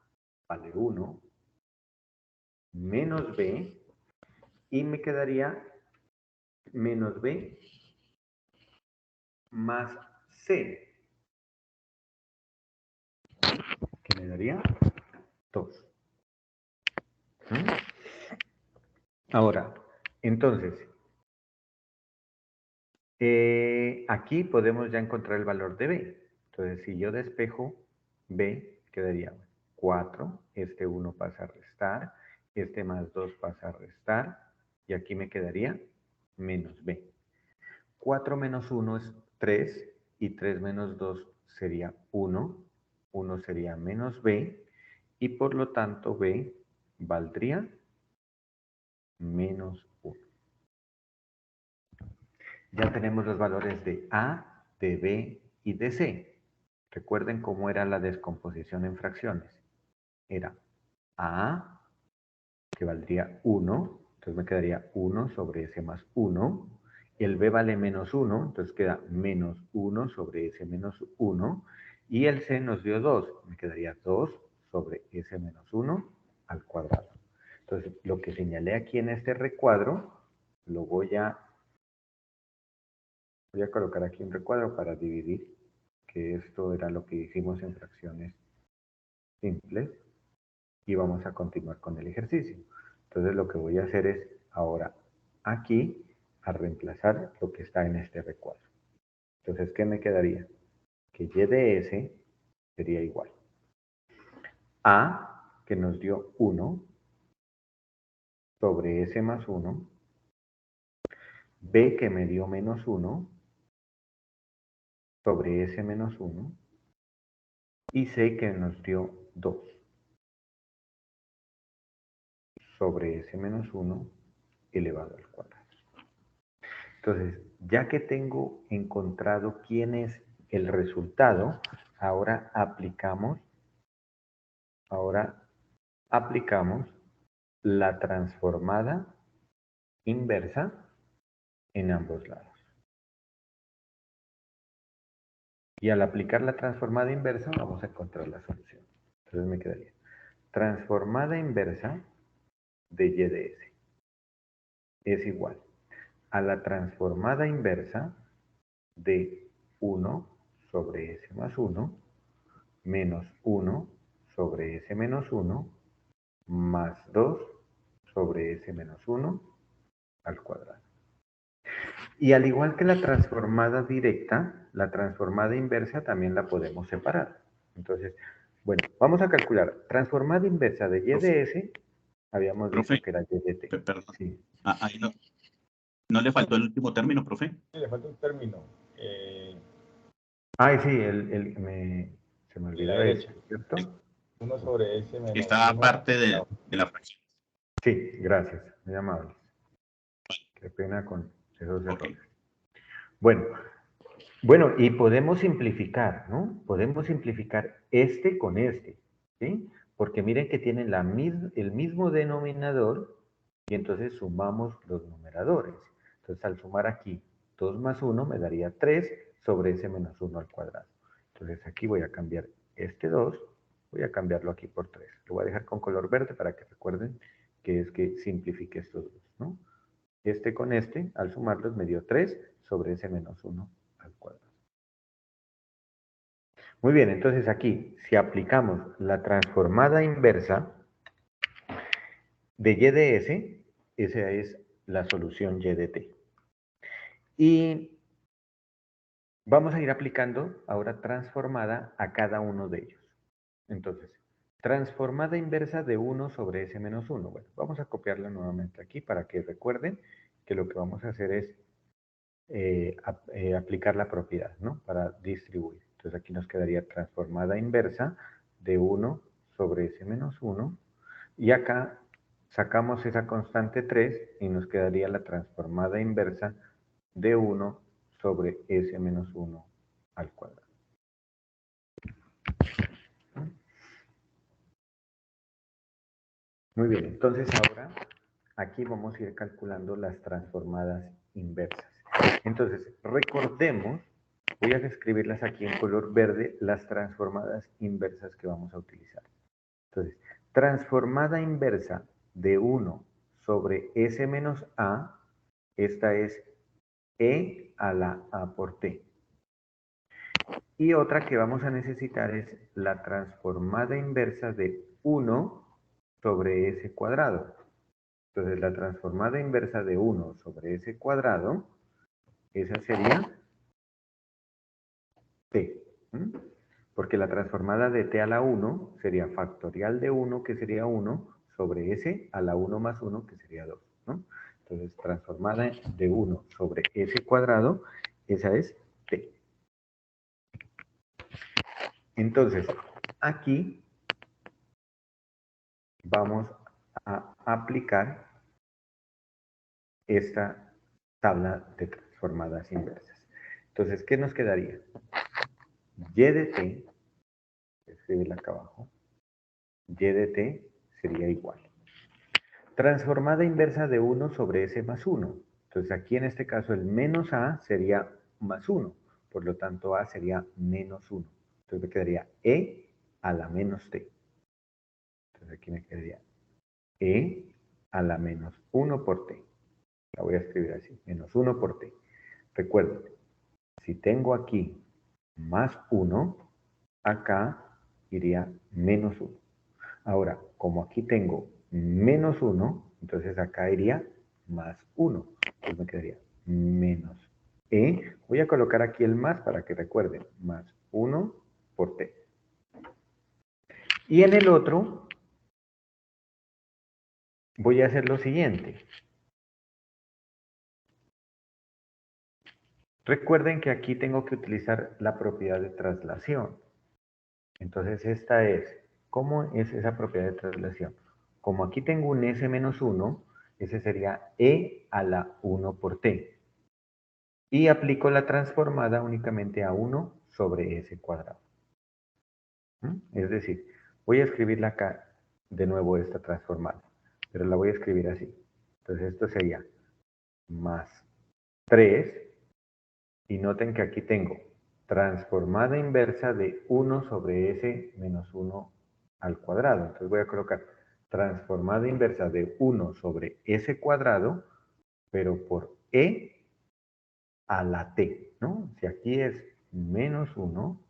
vale 1, menos B, y me quedaría menos B más C, que me daría 2. Ahora, entonces, aquí podemos ya encontrar el valor de B. Entonces, si yo despejo B, quedaría 4, este 1 pasa a restar, este más 2 pasa a restar, y aquí me quedaría menos B. 4 menos 1 es 3, y 3 menos 2 sería 1, 1 sería menos B, y por lo tanto B valdría menos 1. Ya tenemos los valores de A, de B y de C. Recuerden cómo era la descomposición en fracciones. Era A, que valdría 1, entonces me quedaría 1 sobre S más 1. Y el B vale menos 1, entonces queda menos 1 sobre S menos 1. Y el C nos dio 2, me quedaría 2 sobre S menos 1 al cuadrado. Entonces, lo que señalé aquí en este recuadro, lo voy a colocar aquí un recuadro para dividir, que esto era lo que hicimos en fracciones simples, y vamos a continuar con el ejercicio. Entonces lo que voy a hacer es, ahora aquí, a reemplazar lo que está en este recuadro. Entonces, ¿qué me quedaría? Que y de S sería igual a, que nos dio 1, sobre S más 1, B, que me dio menos 1, sobre S menos 1, y C, que nos dio 2, sobre S menos 1, elevado al cuadrado. Entonces, ya que tengo encontrado quién es el resultado, ahora aplicamos la transformada inversa en ambos lados. Y al aplicar la transformada inversa vamos a encontrar la solución. Entonces me quedaría transformada inversa de y de S es igual a la transformada inversa de 1 sobre S más 1 menos 1 sobre S menos 1 más 2 sobre S menos 1 al cuadrado. Y al igual que la transformada directa, la transformada inversa también la podemos separar. Entonces, bueno, vamos a calcular. Transformada inversa de y de S, habíamos dicho que era y de t. Perdón. Sí. Ahí no le faltó el último término, profe. Sí, le falta un término. Ay, sí, se me olvidaba eso, ¿cierto? 1 sobre S menos Está 1. aparte de la fracción. Sí, gracias, muy amable. Qué pena con esos errores. Bueno, y podemos simplificar, ¿no? Podemos simplificar este con este, ¿sí? Porque miren que tienen el mismo denominador y entonces sumamos los numeradores. Entonces, al sumar aquí 2 más 1 me daría 3 sobre S menos 1 al cuadrado. Entonces, aquí voy a cambiar este 2, voy a cambiarlo aquí por 3. Lo voy a dejar con color verde para que recuerden que es que simplifique estos dos, ¿no? Este con este, al sumarlos, me dio 3 sobre S menos 1 al cuadrado. Muy bien, entonces aquí, si aplicamos la transformada inversa de y de S, esa es la solución y de t. Y vamos a ir aplicando ahora transformada a cada uno de ellos. Entonces, transformada inversa de 1 sobre S menos 1. Bueno, vamos a copiarla nuevamente aquí para que recuerden que lo que vamos a hacer es aplicar la propiedad, ¿no? Para distribuir. Entonces aquí nos quedaría transformada inversa de 1 sobre S menos 1. Y acá sacamos esa constante 3 y nos quedaría la transformada inversa de 1 sobre S menos 1 al cuadrado. Muy bien, entonces ahora aquí vamos a ir calculando las transformadas inversas. Entonces, recordemos, voy a escribirlas aquí en color verde, las transformadas inversas que vamos a utilizar. Entonces, transformada inversa de 1 sobre S menos A, esta es E a la A por T. Y otra que vamos a necesitar es la transformada inversa de 1 sobre S cuadrado. Entonces, la transformada inversa de 1 sobre S cuadrado, esa sería t. Porque la transformada de t a la 1 sería factorial de 1, que sería 1, sobre s a la 1 más 1, que sería 2. ¿no? Entonces, transformada de 1 sobre s cuadrado, esa es t. Entonces, aquí vamos a aplicar esta tabla de transformadas inversas. Entonces, ¿qué nos quedaría? Y de t, escribirla acá abajo, y de t sería igual. Transformada inversa de 1 sobre S más 1. Entonces aquí en este caso el menos A sería más 1. Por lo tanto A sería menos 1. Entonces me quedaría E a la menos T. Entonces aquí me quedaría E a la menos 1 por T. La voy a escribir así, menos 1 por T. Recuerden, si tengo aquí más 1, acá iría menos 1. Ahora, como aquí tengo menos 1, entonces acá iría más 1. Entonces me quedaría menos e. Voy a colocar aquí el más para que recuerden. Más 1 por t. Y en el otro voy a hacer lo siguiente. Recuerden que aquí tengo que utilizar la propiedad de traslación. Entonces esta es, ¿cómo es esa propiedad de traslación? Como aquí tengo un s menos 1, ese sería e a la 1 por t. Y aplico la transformada únicamente a 1 sobre s cuadrado. Es decir, voy a escribirla acá de nuevo esta transformada, pero la voy a escribir así. Entonces esto sería más 3, y noten que aquí tengo transformada inversa de 1 sobre s menos 1 al cuadrado. Entonces voy a colocar transformada inversa de 1 sobre s cuadrado, pero por e a la t, ¿no? Si aquí es menos 1,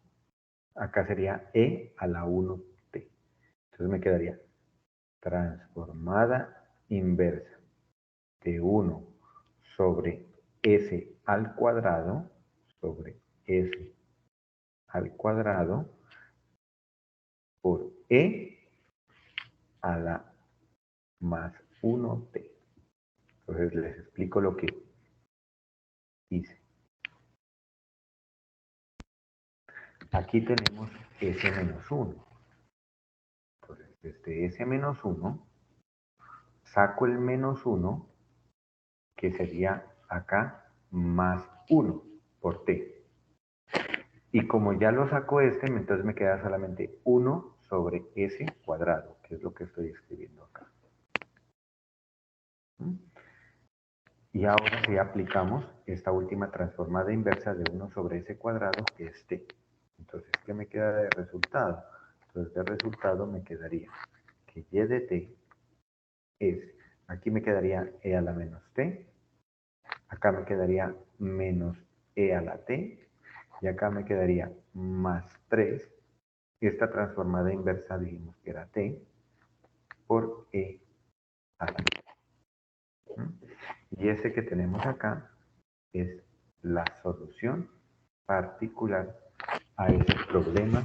acá sería e a la 1t. Entonces me quedaría transformada inversa de 1 sobre s al cuadrado, sobre s al cuadrado, por e a la más 1t. Entonces les explico lo que hice. Aquí tenemos s menos 1. Entonces, desde s menos 1, saco el menos 1, que sería acá más 1 por t. Y como ya lo saco entonces me queda solamente 1 sobre s cuadrado, que es lo que estoy escribiendo acá. Y ahora sí aplicamos esta última transformada inversa de 1 sobre s cuadrado, que es t. Entonces, ¿qué me queda de resultado? Entonces, de resultado me quedaría que y de t es, aquí me quedaría e a la menos t, acá me quedaría menos e a la t, y acá me quedaría más 3. Esta transformada inversa dijimos que era t, por e a la t. Y ese que tenemos acá es la solución particular a ese problema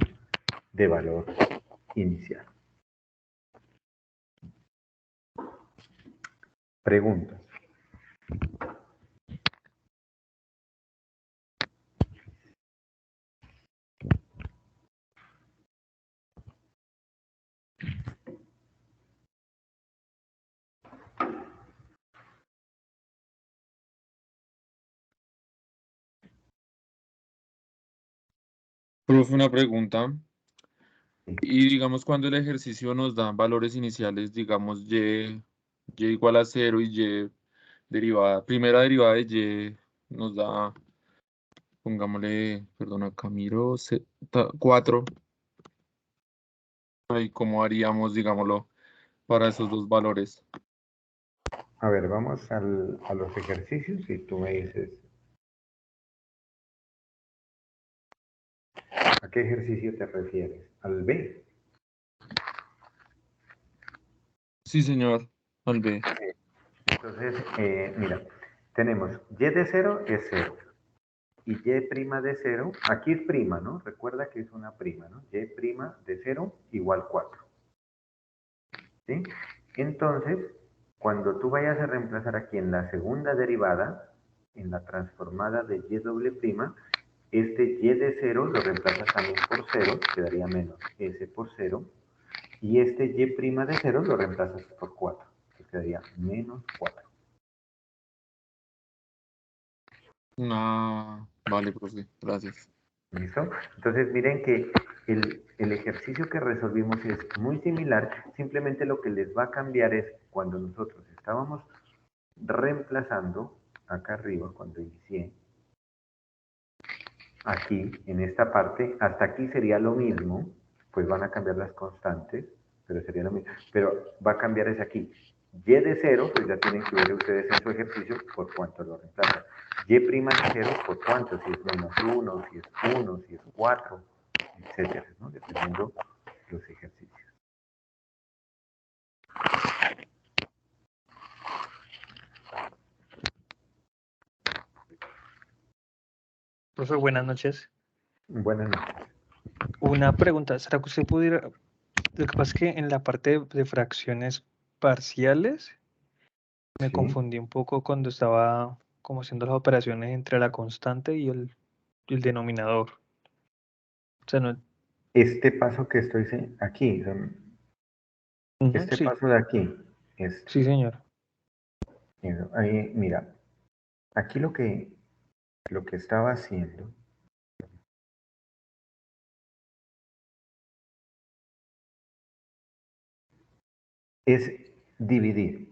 de valor inicial. Preguntas. Profe, una pregunta. Y digamos, cuando el ejercicio nos da valores iniciales, digamos, y igual a 0 y y derivada, primera derivada de y nos da, pongámosle, perdona, Camilo, 4. ¿Y cómo haríamos, digámoslo, para esos dos valores? A ver, vamos a los ejercicios y tú me dices, ¿a qué ejercicio te refieres? ¿Al B? Sí, señor, al B. Entonces, mira, tenemos y de 0 es 0. Y y' de 0, aquí es prima, ¿no? Recuerda que es una prima, ¿no? Y' de 0 igual 4. ¿Sí? Entonces, cuando tú vayas a reemplazar aquí en la segunda derivada, en la transformada de y doble prima, este y de 0 lo reemplazas también por 0, quedaría menos s por 0. Y este y' de 0 lo reemplazas por 4, que quedaría menos 4. Vale, profe, gracias. ¿Listo? Entonces miren que el ejercicio que resolvimos es muy similar, simplemente lo que les va a cambiar es cuando nosotros estábamos reemplazando acá arriba, cuando inicié, aquí, en esta parte, hasta aquí sería lo mismo, pues van a cambiar las constantes, pero sería lo mismo, pero va a cambiar es aquí. Y de 0, pues ya tienen que ver ustedes en su ejercicio por cuánto lo reemplazan. Y' de 0 por cuánto, si es menos 1, si es 1, si es 4, etcétera, ¿no? Dependiendo los ejercicios. Profe, buenas noches. Buenas noches. Una pregunta, ¿será que usted pudiera... Lo que pasa es que en la parte de fracciones parciales me Sí. confundí un poco cuando estaba como haciendo las operaciones entre la constante y el denominador. O sea, no... Este paso que estoy aquí, Ujú, este sí, paso de aquí, sí, señor. ahí, mira, aquí lo que estaba haciendo es dividir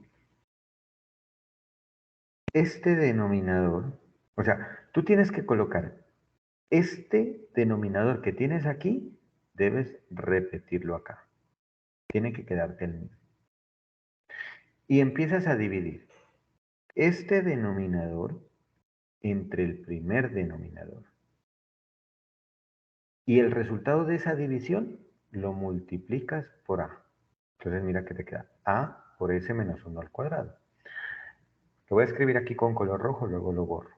este denominador, o sea, tú tienes que colocar este denominador que tienes aquí, debes repetirlo acá. Tiene que quedarte el mismo. Y empiezas a dividir este denominador entre el primer denominador. Y el resultado de esa división lo multiplicas por A. Entonces mira que te queda A por S menos 1 al cuadrado. Lo voy a escribir aquí con color rojo, luego lo borro.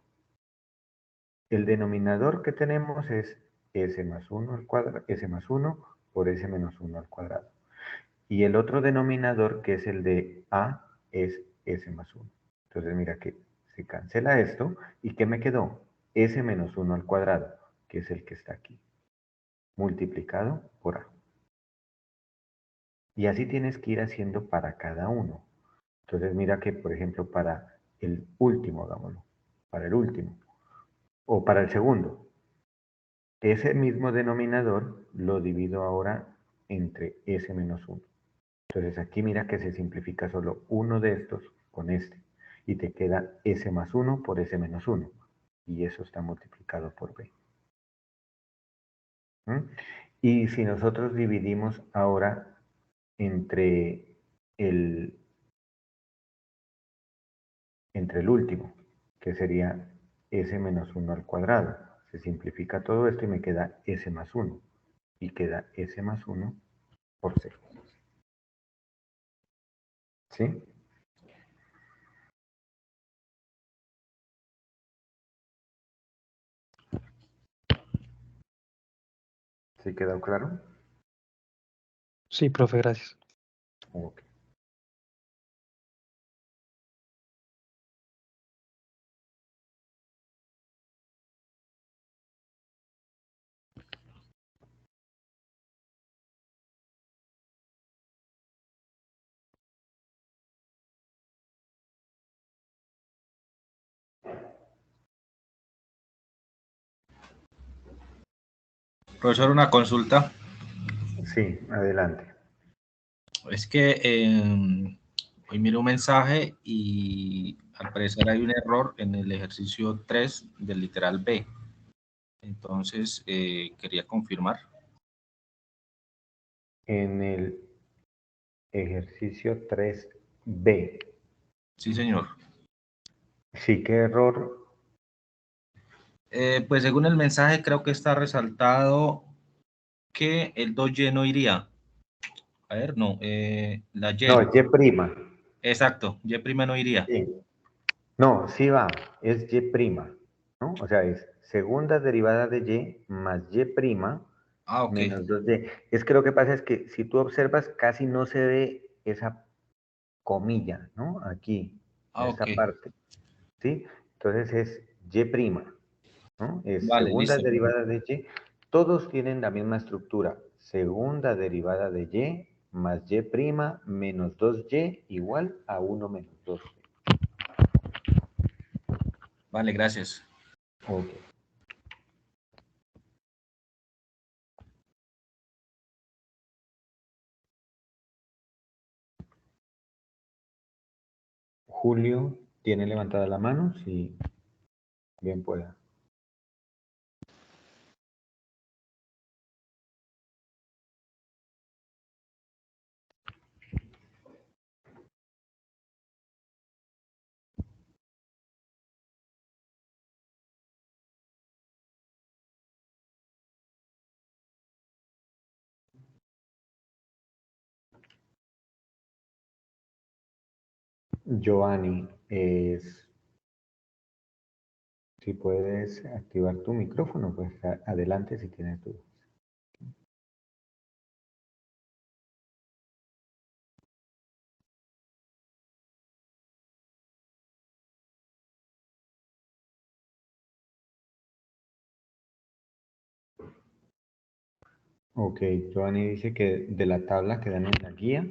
El denominador que tenemos es S más 1 al cuadrado, S más 1 por S menos 1 al cuadrado. Y el otro denominador, que es el de A, es S más 1. Entonces mira que se cancela esto. ¿Y qué me quedó? S menos 1 al cuadrado, que es el que está aquí, multiplicado por A. Y así tienes que ir haciendo para cada uno. Entonces mira que, por ejemplo, para el último, hagámoslo, para el último, o para el segundo, ese mismo denominador lo divido ahora entre S menos 1. Entonces aquí mira que se simplifica solo uno de estos con este. Y te queda S más 1 por S menos 1. Y eso está multiplicado por B. ¿Mm? Y si nosotros dividimos ahora entre el último, que sería S menos 1 al cuadrado, se simplifica todo esto y me queda S más 1. Y queda S más 1 por C. ¿Sí? ¿Sí quedó claro? Sí, profe, gracias. Ok. Profesor, una consulta. Sí, adelante. Es que hoy miro un mensaje y al parecer hay un error en el ejercicio 3 del literal B. Entonces, quería confirmar. En el ejercicio 3B. Sí, señor. Sí, qué error. Pues según el mensaje creo que está resaltado que el 2Y no iría. A ver, no, la Y. No, Y prima. Exacto, Y prima no iría. Sí. No, sí va, es Y prima, ¿no? O sea, es segunda derivada de Y más Y prima Ah, ok. menos 2Y. Es que lo que pasa es que si tú observas, casi no se ve esa comilla, ¿no? Aquí, en Ah, ok. esta parte, ¿sí? Entonces es Y prima, ¿no? Es Vale, segunda listo. derivada de Y. Todos tienen la misma estructura. Segunda derivada de Y más Y prima menos 2Y igual a 1 menos 2. Vale, gracias. Ok. Julio tiene levantada la mano, si bien pueda. Giovanni es Si puedes activar tu micrófono, pues adelante si tienes dudas. Ok, Giovanni dice que de la tabla que dan en la guía.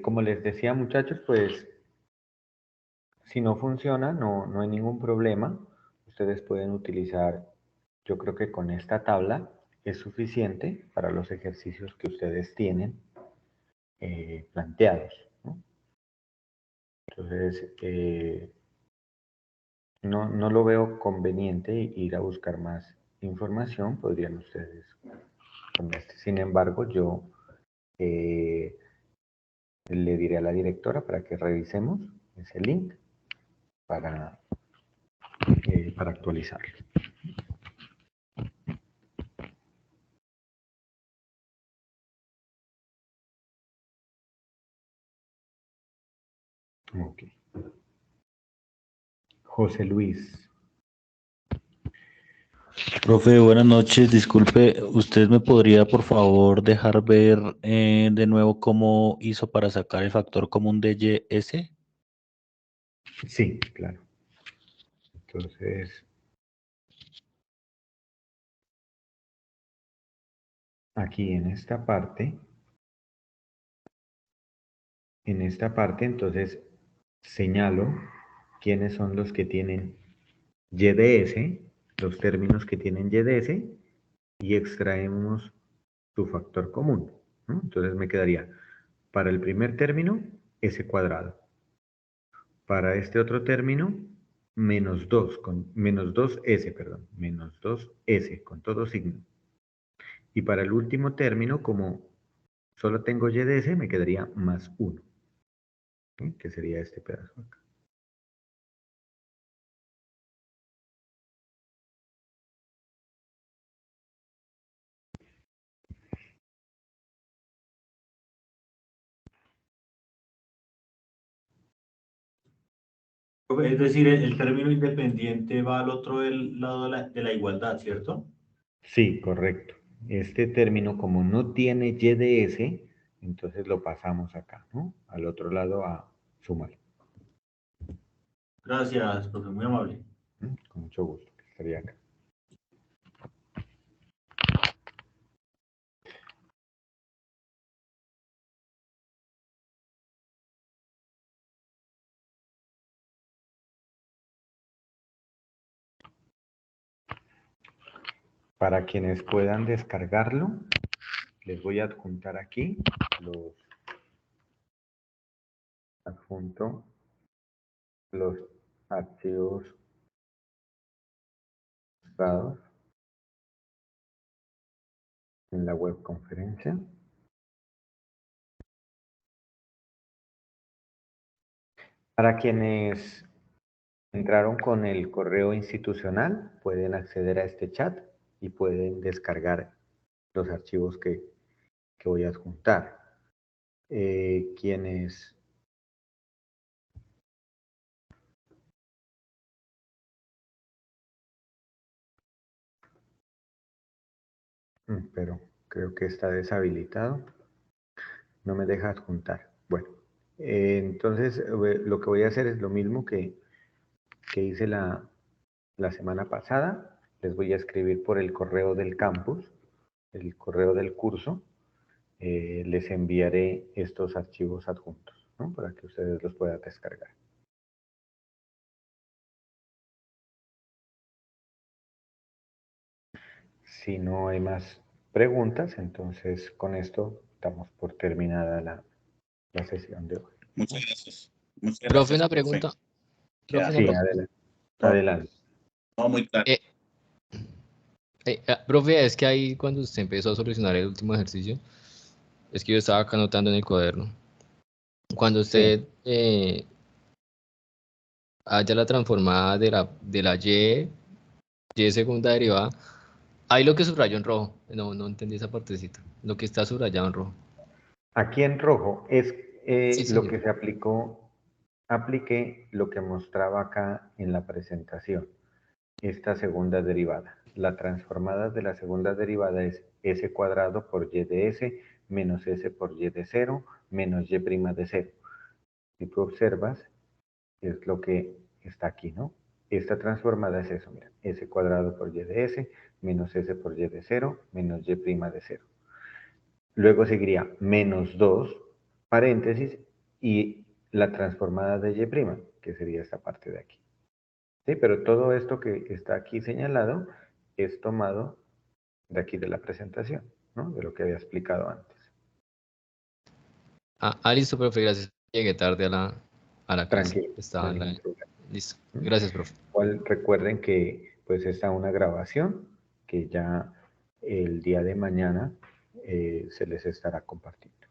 Como les decía, muchachos, pues si no funciona, no hay ningún problema. Ustedes pueden utilizar, yo creo que con esta tabla es suficiente para los ejercicios que ustedes tienen planteados, ¿no? Entonces, no lo veo conveniente ir a buscar más información, podrían ustedes con este. Sin embargo, yo le diré a la directora para que revisemos ese link para actualizarlo. Ok. José Luis. Profe, buenas noches. Disculpe, ¿usted me podría por favor dejar ver de nuevo cómo hizo para sacar el factor común de YS? Sí, claro. Entonces, aquí en esta parte, entonces señalo quiénes son los que tienen YDS, los términos que tienen YDS, y extraemos su factor común, ¿no? Entonces me quedaría para el primer término, S cuadrado. Para este otro término, menos 2S, perdón, menos 2S con todo signo. Y para el último término, como solo tengo YDS, me quedaría más 1, ¿sí? Que sería este pedazo acá. Es decir, el término independiente va al otro lado de la igualdad, ¿cierto? Sí, correcto. Este término, como no tiene YDS, entonces lo pasamos acá, ¿no? Al otro lado a sumar. Gracias, profe, muy amable. Con mucho gusto, estaría acá. Para quienes puedan descargarlo, les voy a adjuntar aquí adjunto los archivos mostrados en la web conferencia. Para quienes entraron con el correo institucional, pueden acceder a este chat y pueden descargar los archivos que voy a adjuntar. Quienes pero creo que está deshabilitado, no me deja adjuntar. Bueno, entonces lo que voy a hacer es lo mismo que hice la semana pasada. Les voy a escribir por el correo del campus, el correo del curso. Les enviaré estos archivos adjuntos, ¿no? Para que ustedes los puedan descargar. Si no hay más preguntas, entonces con esto damos por terminada la sesión de hoy. Muchas gracias. Muchas Profe, gracias, una profe. pregunta. Queda Profe, Sí, una pregunta. adelante. Adelante. todo muy claro. Profe, es que ahí cuando usted empezó a solucionar el último ejercicio, es que yo estaba acá anotando en el cuaderno. Cuando usted haya la transformada de la Y segunda derivada, ahí lo que subrayó en rojo. No entendí esa partecita. Lo que está subrayado en rojo. Aquí en rojo es Sí, lo señor. que se aplicó, apliqué lo que mostraba acá en la presentación. esta segunda derivada. La transformada de la segunda derivada es s cuadrado por y de s menos s por y de 0 menos y' de 0. Si tú observas, es lo que está aquí, ¿no? Esta transformada es eso, mira, s cuadrado por y de s menos s por y de 0 menos y' de 0. Luego seguiría menos 2, paréntesis, y la transformada de y', que sería esta parte de aquí. ¿Sí? Pero todo esto que está aquí señalado es tomado de aquí de la presentación, ¿no? De lo que había explicado antes. Listo, profe, gracias. Llegué tarde a la clase. Tranquilo, Estaba no hay en la... ningún problema. Listo. Gracias, profe. Igual recuerden que pues está una grabación que ya el día de mañana se les estará compartiendo.